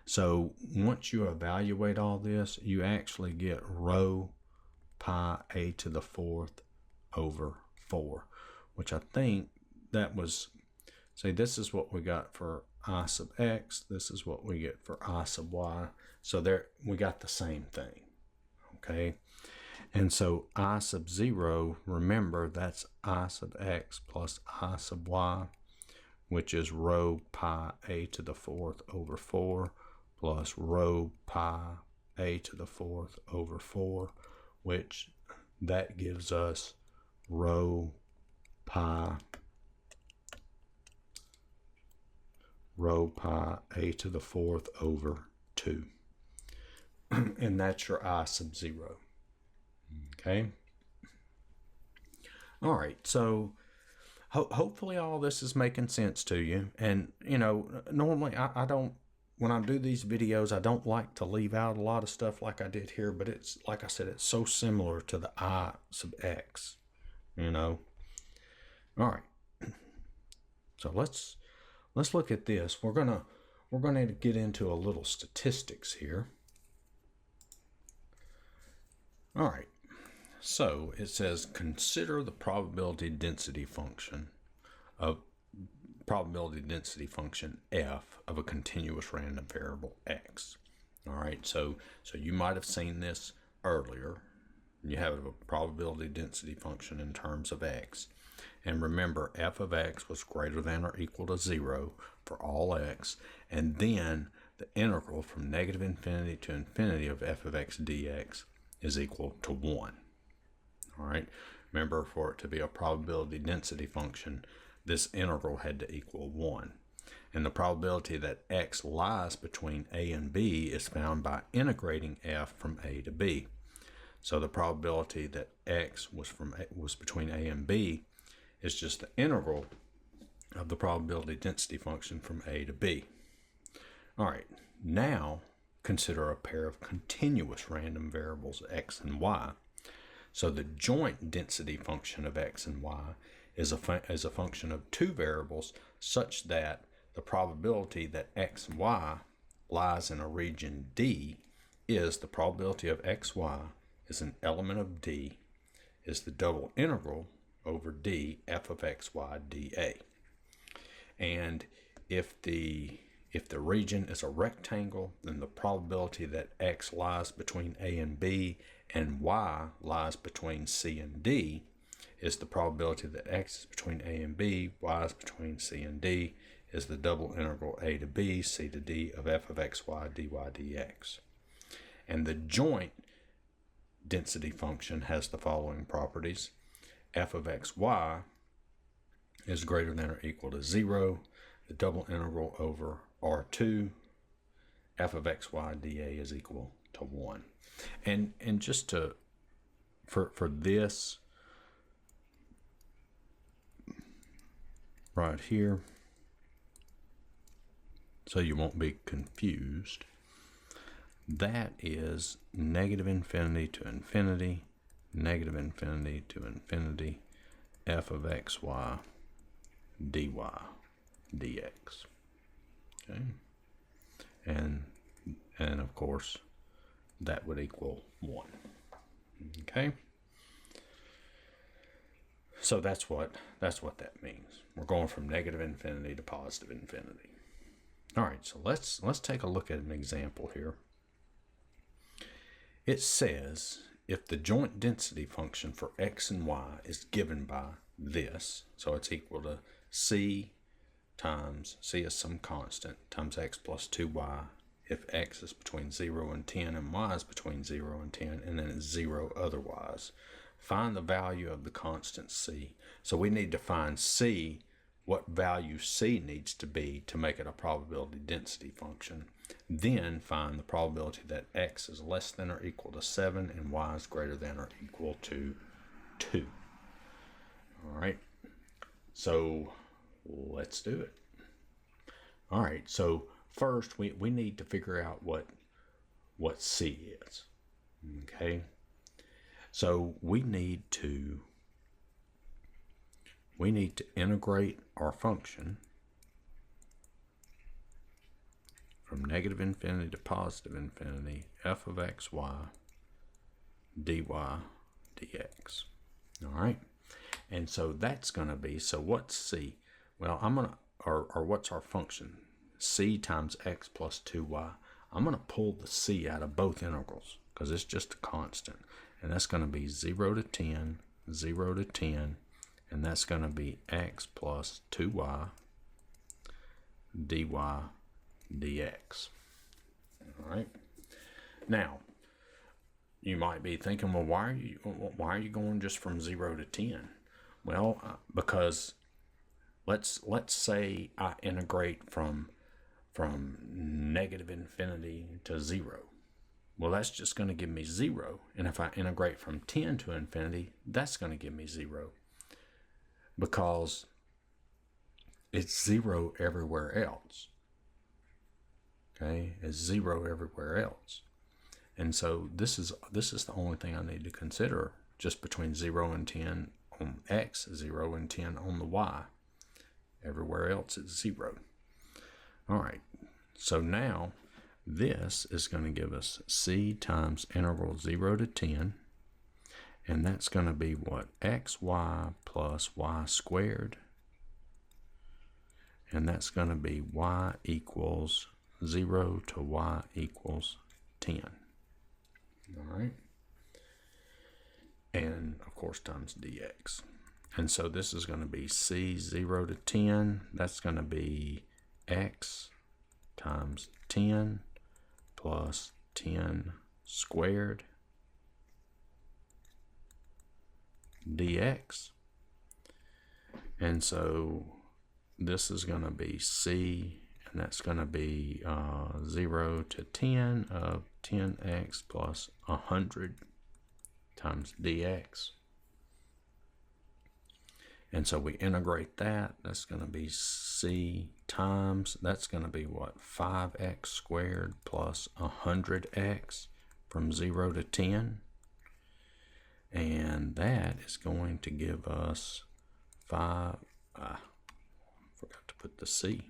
So once you evaluate all this, you actually get rho pi a to the fourth over 4, which I think that was, say, this is what we got for I sub x, this is what we get for I sub y. So there we got the same thing. Okay, and so I sub 0, remember that's I sub x plus I sub y, which is rho pi a to the fourth over 4 plus rho pi a to the fourth over 4, which that gives us rho pi a to the fourth over 2. And that's your I sub 0. Okay. All right. So hopefully all this is making sense to you. And, you know, normally I don't, when I do these videos, I don't like to leave out a lot of stuff like I did here, but it's, like I said, it's so similar to the I sub x, you know. All right. So let's look at this. We're gonna get into a little statistics here. All right. So it says consider the probability density function f of a continuous random variable x. All right. So you might have seen this earlier. You have a probability density function in terms of x. And remember, f of x was greater than or equal to 0 for all x. And then the integral from negative infinity to infinity of f of x dx is equal to 1. All right. Remember, for it to be a probability density function, this integral had to equal 1. And the probability that x lies between a and b is found by integrating f from a to b. So the probability that x was between a and b is just the integral of the probability density function from a to b. All right, now consider a pair of continuous random variables x and y. So the joint density function of x and y is a function of two variables such that the probability that x and y lies in a region D is the probability of xy is an element of D is the double integral over D f of xy dA. And if the region is a rectangle, then the probability that x lies between a and b and y lies between c and d is the probability that x is between a and b, y is between c and d is the double integral a to b, c to d of f of xy dy dx. And the joint density function has the following properties. F of xy is greater than or equal to 0. The double integral over R2, f of xy dA is equal to 1. And just to, for this right here, so you won't be confused, that is negative infinity to infinity, negative infinity to infinity, f of xy dy dx. Okay, and of course that would equal 1. Okay, so that's what that means. We're going from negative infinity to positive infinity. All right, so let's take a look at an example here. It says if the joint density function for x and y is given by this, so it's equal to c times, c is some constant, times x plus 2y, if x is between 0 and 10 and y is between 0 and 10, and then it's 0 otherwise. Find the value of the constant c. So we need to find c, what value c needs to be to make it a probability density function. Then find the probability that x is less than or equal to 7 and y is greater than or equal to 2. All right, so let's do it. All right, so first we need to figure out what c is. Okay, so we need to integrate our function from negative infinity to positive infinity, f of xy dy dx. All right, and so that's going to be, so what's c? Well, I'm going to, or what's our function? C times x plus 2y. I'm going to pull the c out of both integrals because it's just a constant. And that's going to be 0 to 10, 0 to 10, and that's going to be x plus 2y dy dx. All right. Now, you might be thinking, well, why are you going just from 0 to 10? Well, because let's say I integrate from negative infinity to 0. Well, that's just going to give me 0. And if I integrate from 10 to infinity, that's going to give me 0. Because it's 0 everywhere else. Okay, it's 0 everywhere else. And so this is the only thing I need to consider, just between 0 and 10 on x, 0 and 10 on the y. Everywhere else it's 0. All right, so now this is going to give us c times integral 0 to 10, and that's going to be what? xy plus y squared, and that's going to be y equals 0 to y equals 10. All right, and of course times dx. And so this is going to be c 0 to 10. That's going to be x times 10 plus 10 squared dx. And so this is going to be c, and that's going to be 0 to 10 of 10x plus 100 times dx. And so we integrate that. That's going to be c times, that's going to be what? 5x squared plus 100x from 0 to 10. And that is going to give us 5, forgot to put the c.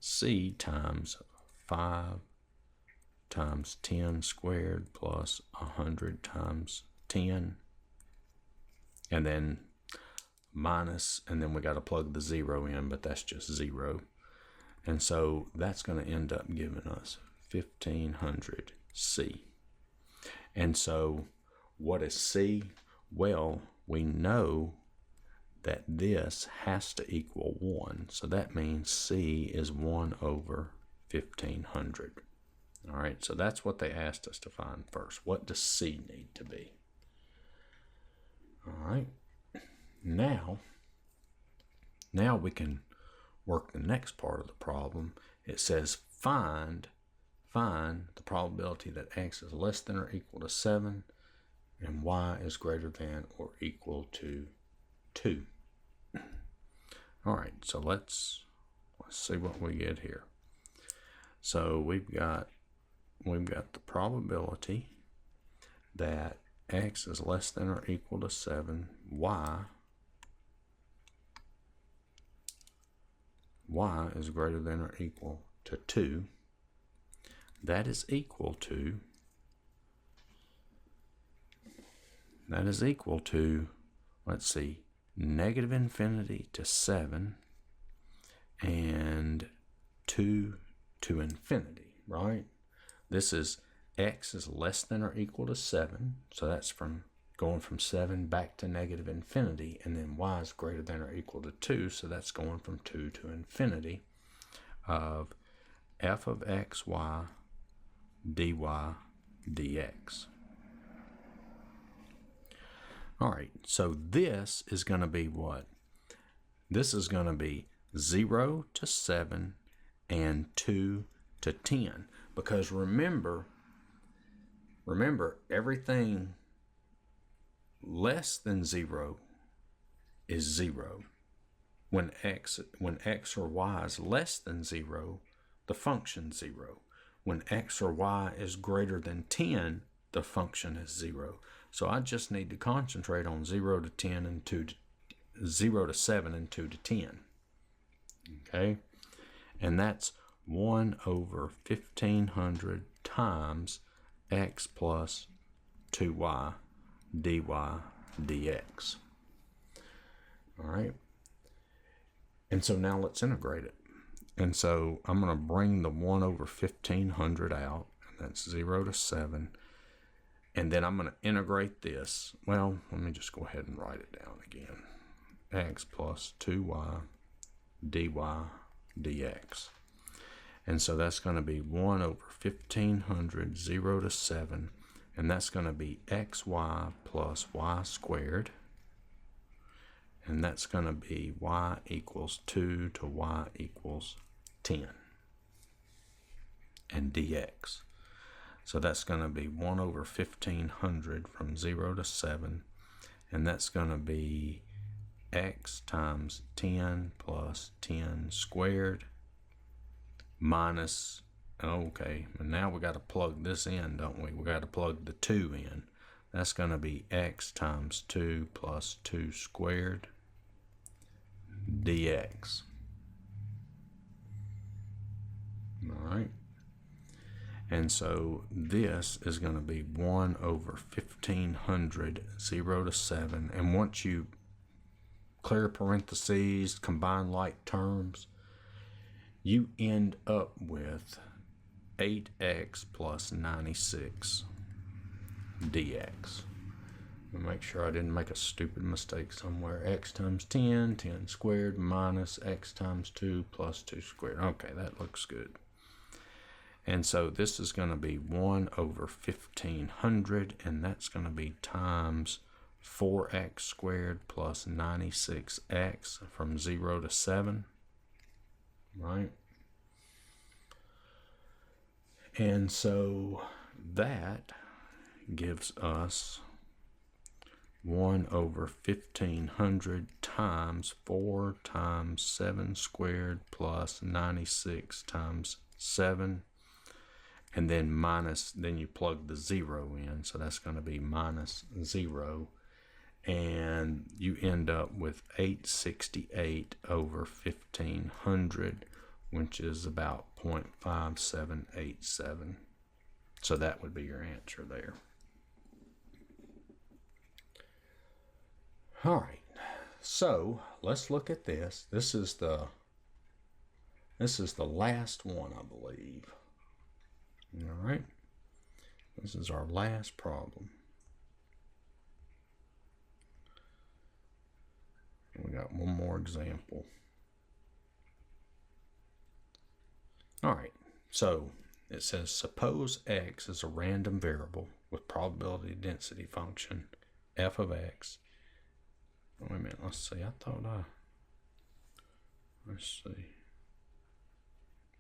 C times 5 times 10 squared plus 100 times 10. And then minus, and then we got to plug the 0 in, but that's just 0. And so that's going to end up giving us 1500 C. And so what is C? Well, we know that this has to equal 1. So that means C is 1 over 1500. All right, so that's what they asked us to find first. What does C need to be? All right, now we can work the next part of the problem. It says find the probability that x is less than or equal to 7 and y is greater than or equal to 2. All right, so let's see what we get here. So we've got the probability that x is less than or equal to 7, y is greater than or equal to 2. That is equal to let's see, negative infinity to 7 and 2 to infinity, right? This is x is less than or equal to 7, so that's from going from 7 back to negative infinity, and then y is greater than or equal to 2, so that's going from 2 to infinity of f of xy dy dx. All right, so this is going to be what? This is going to be 0 to 7 and 2 to 10. Because remember, everything less than 0 is 0. When x or y is less than 0, the function's 0. When x or y is greater than 10, the function is 0. So I just need to concentrate on 0 to 10 and 0 to 7 and 2 to 10. Okay? And that's 1 over 1500 times x plus 2y dy dx. All right? And so now let's integrate it. And so I'm going to bring the 1 over 1500 out, and that's 0 to 7. And then I'm going to integrate this. Well, let me just go ahead and write it down again. X plus 2y dy dx. And so that's going to be 1 over 1500, 0 to 7. And that's going to be xy plus y squared. And that's going to be y equals 2 to y equals 10. And dx. So that's going to be 1 over 1500 from 0 to 7. And that's going to be x times 10 plus 10 squared minus, okay, and now we got to plug this in, don't we? We got to plug the 2 in. That's going to be x times 2 plus 2 squared dx. All right. And so this is going to be 1 over 1500, 0 to 7. And once you clear parentheses, combine like terms, you end up with 8x plus 96 dx. Make sure I didn't make a stupid mistake somewhere. X times 10, 10 squared minus x times 2 plus 2 squared. Okay, that looks good. And so this is going to be 1 over 1500, and that's going to be times 4x squared plus 96x from 0 to 7, right? And so that gives us 1 over 1500 times 4 times 7 squared plus 96 times 7. And then minus, then you plug the 0 in, so that's going to be minus 0. And you end up with 868 over 1500, which is about 0.5787. So that would be your answer there. All right, so let's look at this. This is the last one, I believe. All right, this is our last problem. We got one more example. All right, so it says suppose x is a random variable with probability density function f of x. Wait a minute, let's see. Let's see.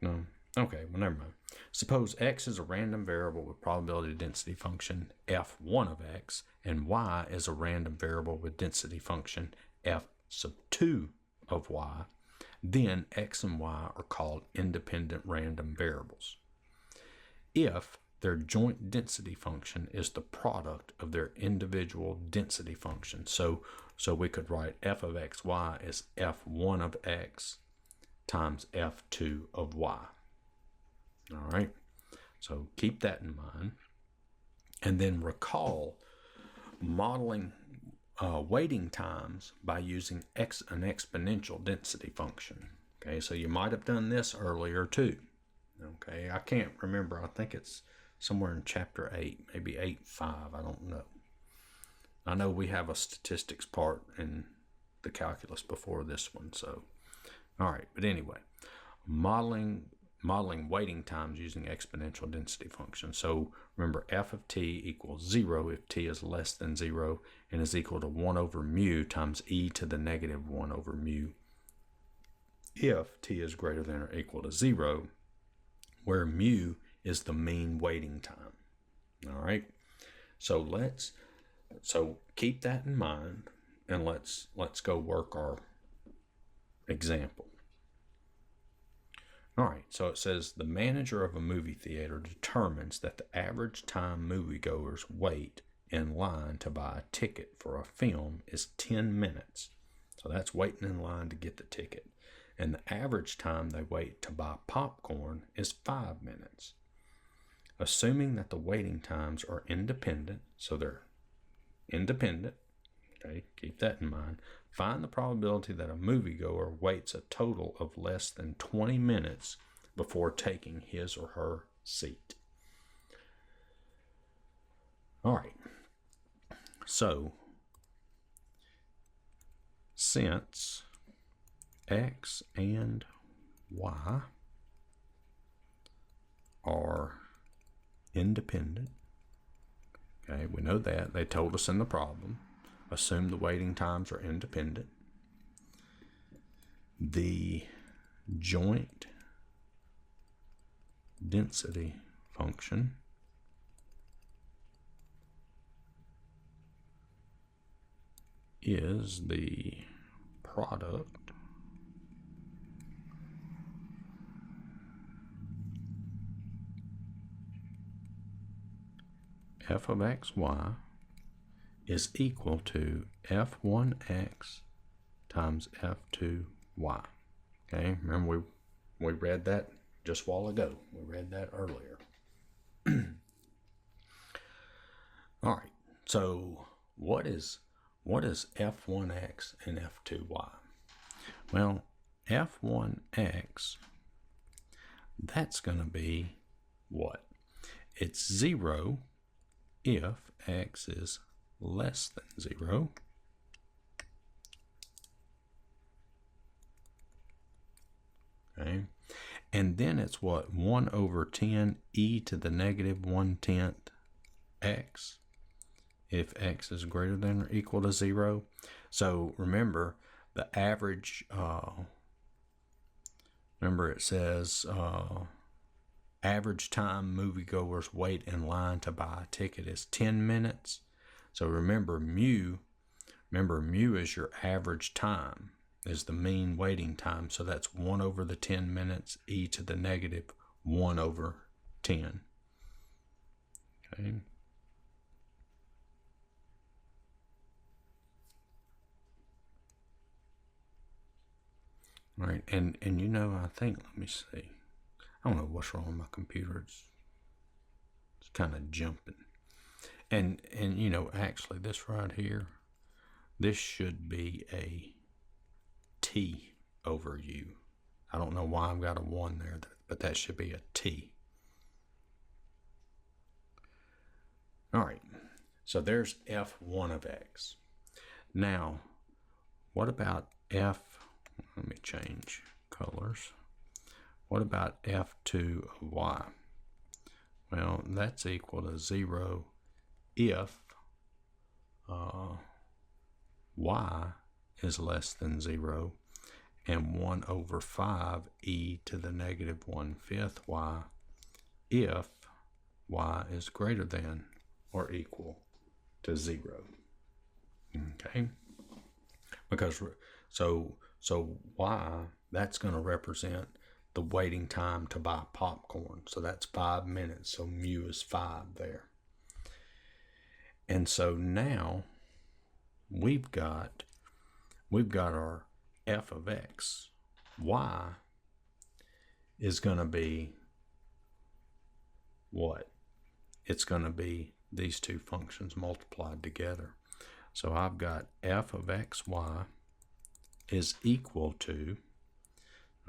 No. Okay, well, never mind. Suppose x is a random variable with probability density function f1 of x, and y is a random variable with density function f sub 2 of y. Then x and y are called independent random variables if their joint density function is the product of their individual density functions. So we could write f of xy as f1 of x times f2 of y. All right, so keep that in mind. And then recall modeling waiting times by using an exponential density function. Okay, so you might have done this earlier too. Okay, I can't remember. I think it's somewhere in chapter 8, maybe 8.5. I don't know. I know we have a statistics part in the calculus before this one. So, all right. But anyway, modeling waiting times using exponential density function. So remember, f of t equals 0 if t is less than 0 and is equal to 1 over mu times e to the negative 1 over mu if t is greater than or equal to 0, where mu is the mean waiting time. All right. So keep that in mind, and let's go work our example. All right, so it says the manager of a movie theater determines that the average time moviegoers wait in line to buy a ticket for a film is 10 minutes. So that's waiting in line to get the ticket. And the average time they wait to buy popcorn is 5 minutes. Assuming that the waiting times are independent, so they're independent, okay, keep that in mind. Find the probability that a moviegoer waits a total of less than 20 minutes before taking his or her seat. All right. So, since x and y are independent, okay, we know that. They told us in the problem. Assume the waiting times are independent. The joint density function is the product f of xy is equal to f1x times f2y. Okay, remember we read that just a while ago. We read that earlier. All right, so what is f1x and f2y? Well, f1x, that's going to be what? It's 0 if x is less than 0. Okay, and then it's what? 1 over 10 e to the negative 1/10 x if x is greater than or equal to 0. So remember the average, remember it says average time moviegoers wait in line to buy a ticket is 10 minutes. So remember mu is your average time, is the mean waiting time. So that's 1 over the 10 minutes e to the negative 1 over 10. Okay. All right, and you know, I think, let me see. I don't know what's wrong with my computer. It's kind of jumping. And you know, actually this right here, this should be a T over U. I don't know why I've got a 1 there, but that should be a T. All right, so there's f1 of x. Now, what about f, let me change colors. What about f2 of y? Well, that's equal to 0 if y is less than 0 and 1 over 5 e to the negative 1/5 y if y is greater than or equal to 0. Okay? Because so y, that's going to represent the waiting time to buy popcorn. So that's 5 minutes. So mu is 5 there. And so now we've got our f of x. Y is going to be what? It's going to be these two functions multiplied together. So I've got f of xy is equal to,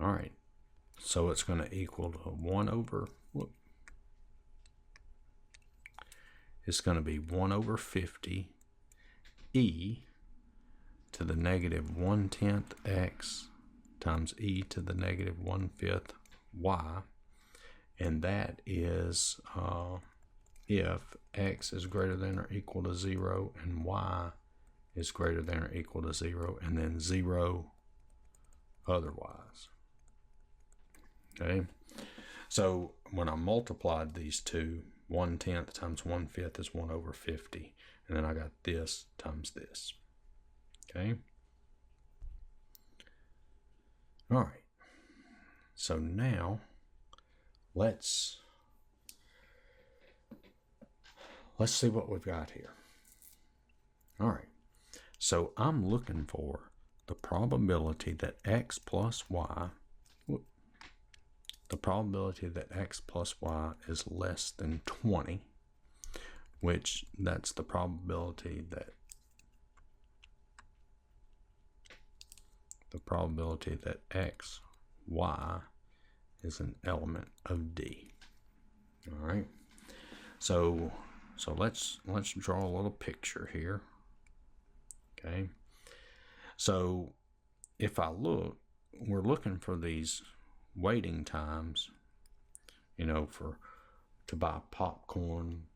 all right, so it's going to equal to 1 over, it's going to be 1 over 50 e to the negative 1/10 x times e to the negative 1/5 y, and that is if x is greater than or equal to 0 and y is greater than or equal to 0, and then 0 otherwise. Okay, so when I multiplied these two, 1/10 times 1/5 is 1 over 50, and then I got this times this. Okay, all right, so now let's see what we've got here. All right, so I'm looking for the probability that x plus y, the probability that x plus y is less than 20, which that's the probability that x, y is an element of D. All right, so let's draw a little picture here. Okay, so if I look, we're looking for these waiting times, you know, to buy popcorn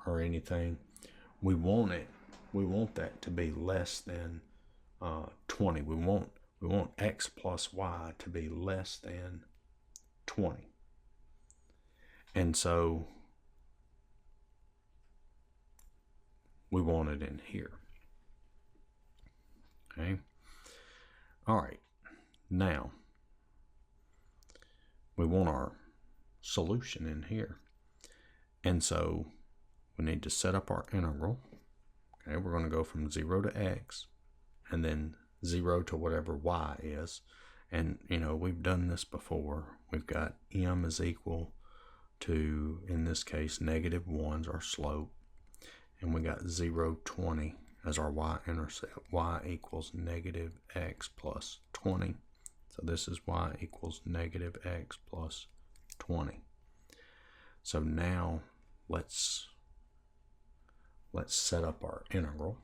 or anything. We want that to be less than 20. We want x plus y to be less than 20. And so we want it in here. Okay. All right. Now we want our solution in here. And so we need to set up our integral. Okay, we're going to go from 0 to x and then 0 to whatever y is. And, you know, we've done this before. We've got m is equal to, in this case, -1 is our slope. And we got 0, 20 as our y-intercept. Y equals negative x plus 20. So this is y equals negative x plus 20. So now let's set up our integral.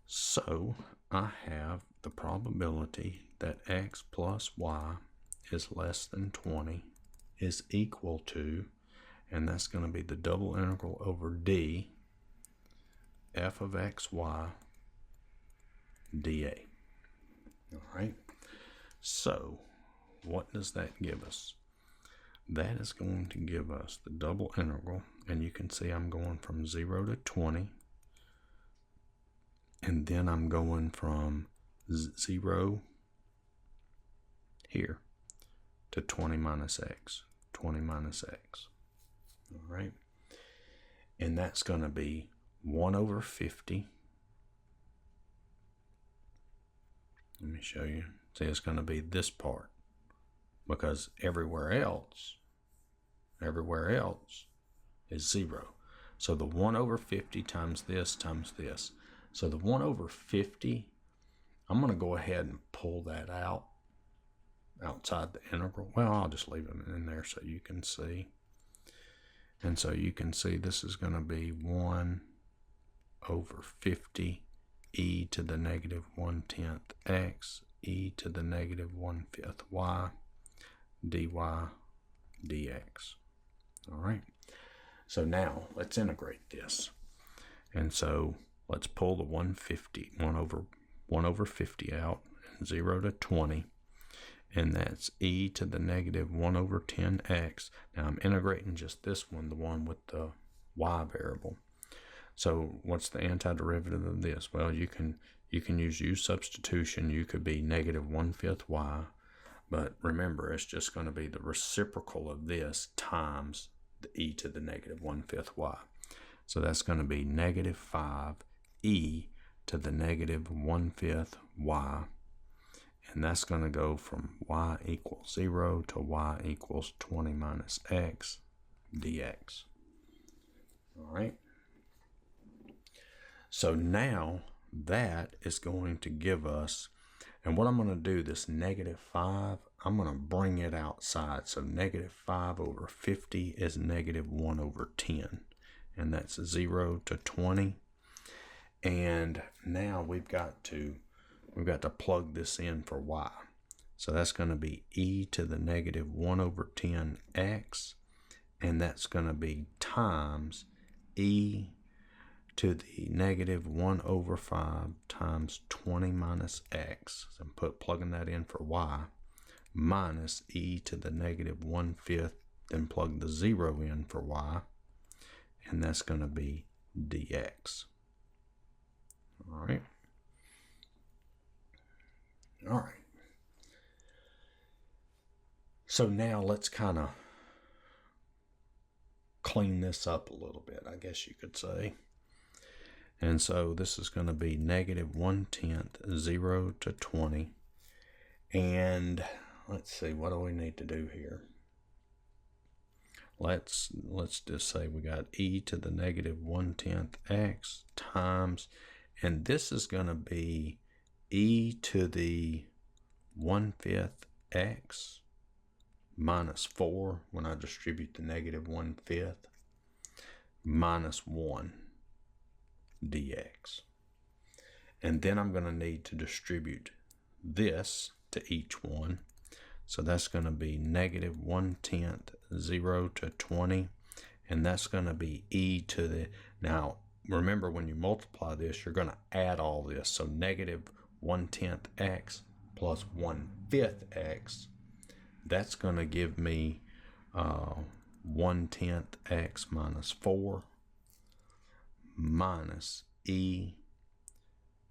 So I have the probability that x plus y is less than 20 is equal to, and that's going to be the double integral over d, f of xy dA. All right, so what does that give us? That is going to give us the double integral, and you can see I'm going from 0 to 20, and then I'm going from 0 here to 20 minus x, 20 minus x. All right, and that's going to be 1 over 50. Let me show you. See, it's going to be this part, because everywhere else is 0. So the 1 over 50 times this times this. So the 1 over 50, I'm going to go ahead and pull that out outside the integral. Well, I'll just leave them in there so you can see. And so you can see this is going to be 1 over 50 e to the negative 1/10 x, e to the negative 1/5 y, dy dx. All right. So now let's integrate this. And so let's pull the 1 over 50 out, 0 to 20. And that's e to the negative 1/10x. Now I'm integrating just this one, the one with the y variable. So what's the antiderivative of this? Well, you can use substitution. You could be negative 1/5 y, but remember, it's just going to be the reciprocal of this times the e to the negative 1/5 y. So that's going to be negative 5 e to the negative 1/5 y. And that's going to go from y equals 0 to y equals 20 minus x dx. All right. So now that is going to give us, and what I'm going to do, this negative 5, I'm going to bring it outside. So negative 5 over 50 is negative 1 over 10. And that's 0 to 20. And now we've got to plug this in for y. So that's going to be e to the negative 1 over 10x, and that's going to be times e to the negative 1 over 5 times 20 minus x. So I'm plugging that in for y, minus e to the negative 1/5, then plug the 0 in for y, and that's going to be dx. All right. All right. So now let's kind of clean this up a little bit, I guess you could say. And so this is going to be negative 1/10, 0 to 20. And let's see, what do we need to do here? Let's just say we got e to the negative 1/10 x times, and this is going to be e to the 1/5 x minus 4 when I distribute the negative 1/5 minus 1 dx. And then I'm going to need to distribute this to each one. So that's going to be negative 1/10, 0 to 20. And that's going to be e to the, now remember when you multiply this, you're going to add all this. So negative 1/10 x plus 1/5 x, that's going to give me 1/10 x minus 4 minus e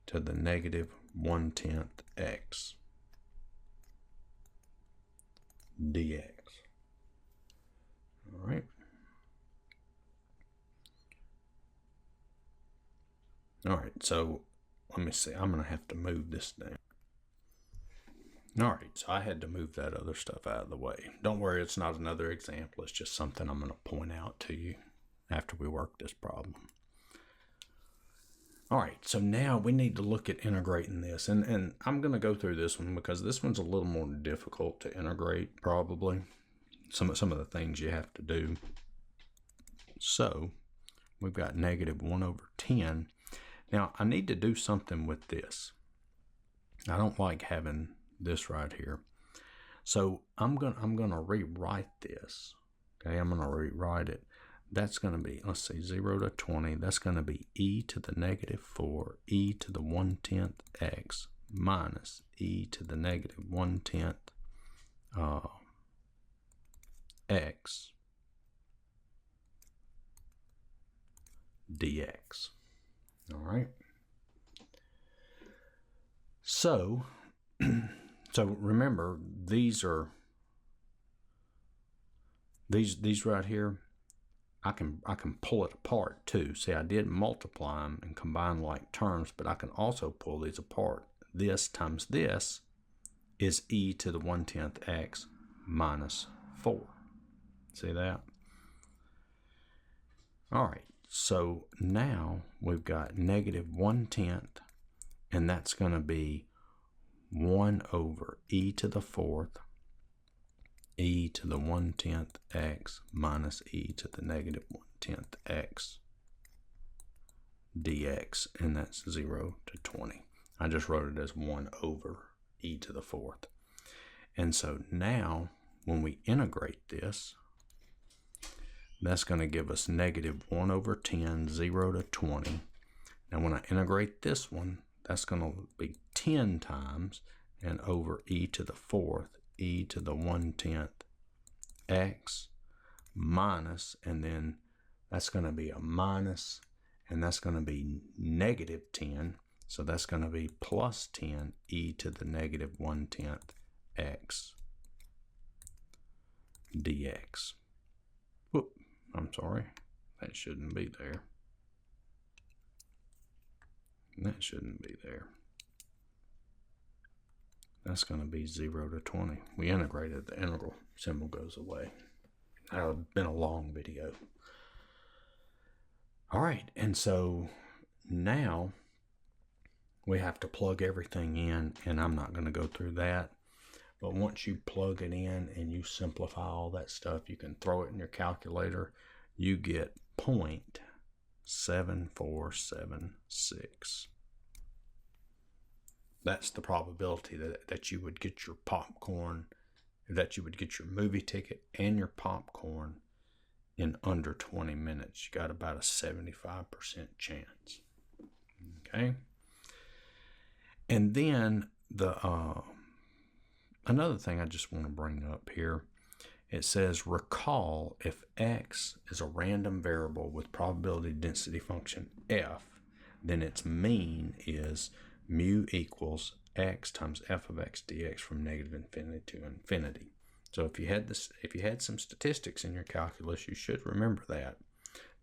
to the negative 1/10 x dx. All right. All right, so let me see. I'm going to have to move this down. All right, so I had to move that other stuff out of the way. Don't worry, it's not another example. It's just something I'm going to point out to you after we work this problem. All right, so now we need to look at integrating this. And I'm going to go through this one because this one's a little more difficult to integrate, probably. Some of the things you have to do. So we've got negative 1 over 10. Now, I need to do something with this. I don't like having this right here. So I'm gonna rewrite this. Okay, I'm gonna rewrite it. That's gonna be, let's see, 0 to 20. That's gonna be e to the negative 4, e to the 1/10 x minus e to the negative 1/10 x dx. All right. So remember, these right here, I can pull it apart too. See, I did multiply them and combine like terms, but I can also pull these apart. This times this is e to the 1/10 x minus 4. See that? All right. So now we've got negative 1/10, and that's going to be 1 over e to the 4th, e to the 1/10 x minus e to the negative 1/10 x dx, and that's 0 to 20. I just wrote it as 1 over e to the fourth. And so now when we integrate this, that's going to give us negative 1 over 10, 0 to 20. Now when I integrate this one, that's going to be 10 times and over e to the fourth, e to the 1/10 x minus, and then that's going to be a minus, and that's going to be negative 10. So that's going to be plus 10 e to the negative 1/10 x dx. Whoop, I'm sorry. That shouldn't be there. That shouldn't be there. That's going to be 0 to 20. We integrated, the integral symbol goes away. That would have been a long video. All right, and so now we have to plug everything in, and I'm not going to go through that. But once you plug it in and you simplify all that stuff, you can throw it in your calculator. You get 0.7476. That's the probability that you would get your popcorn, that you would get your movie ticket and your popcorn in under 20 minutes. You got about a 75% chance. Okay. And then another thing I just want to bring up here, it says recall if x is a random variable with probability density function f, then its mean is mu equals x times f of x dx from negative infinity to infinity. So if you had some statistics in your calculus, you should remember that.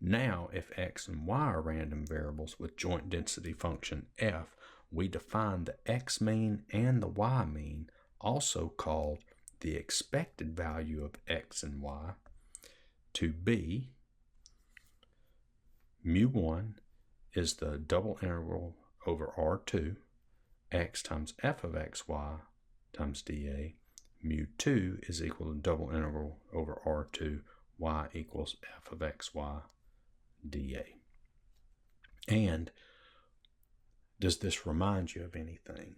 Now, if x and y are random variables with joint density function f, we define the x mean and the y mean, also called the expected value of x and y, to be mu1 is the double integral over R2, x times f of xy times dA. Mu2 is equal to double integral over R2, y equals f of xy dA. And does this remind you of anything?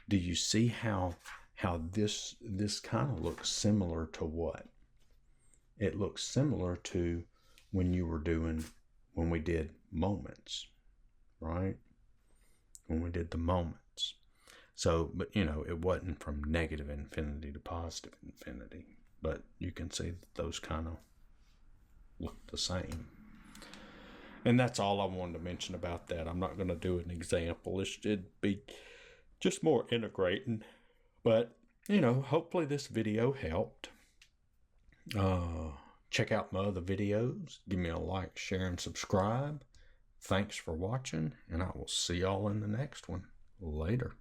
Do you see how this kind of looks similar to what? It looks similar to when we did moments, right? When we did the moments. So, but it wasn't from negative infinity to positive infinity, but you can see that those kind of look the same. And that's all I wanted to mention about that. I'm not going to do an example. It should be just more integrating. But, hopefully this video helped. Check out my other videos. Give me a like, share, and subscribe. Thanks for watching, and I will see y'all in the next one. Later.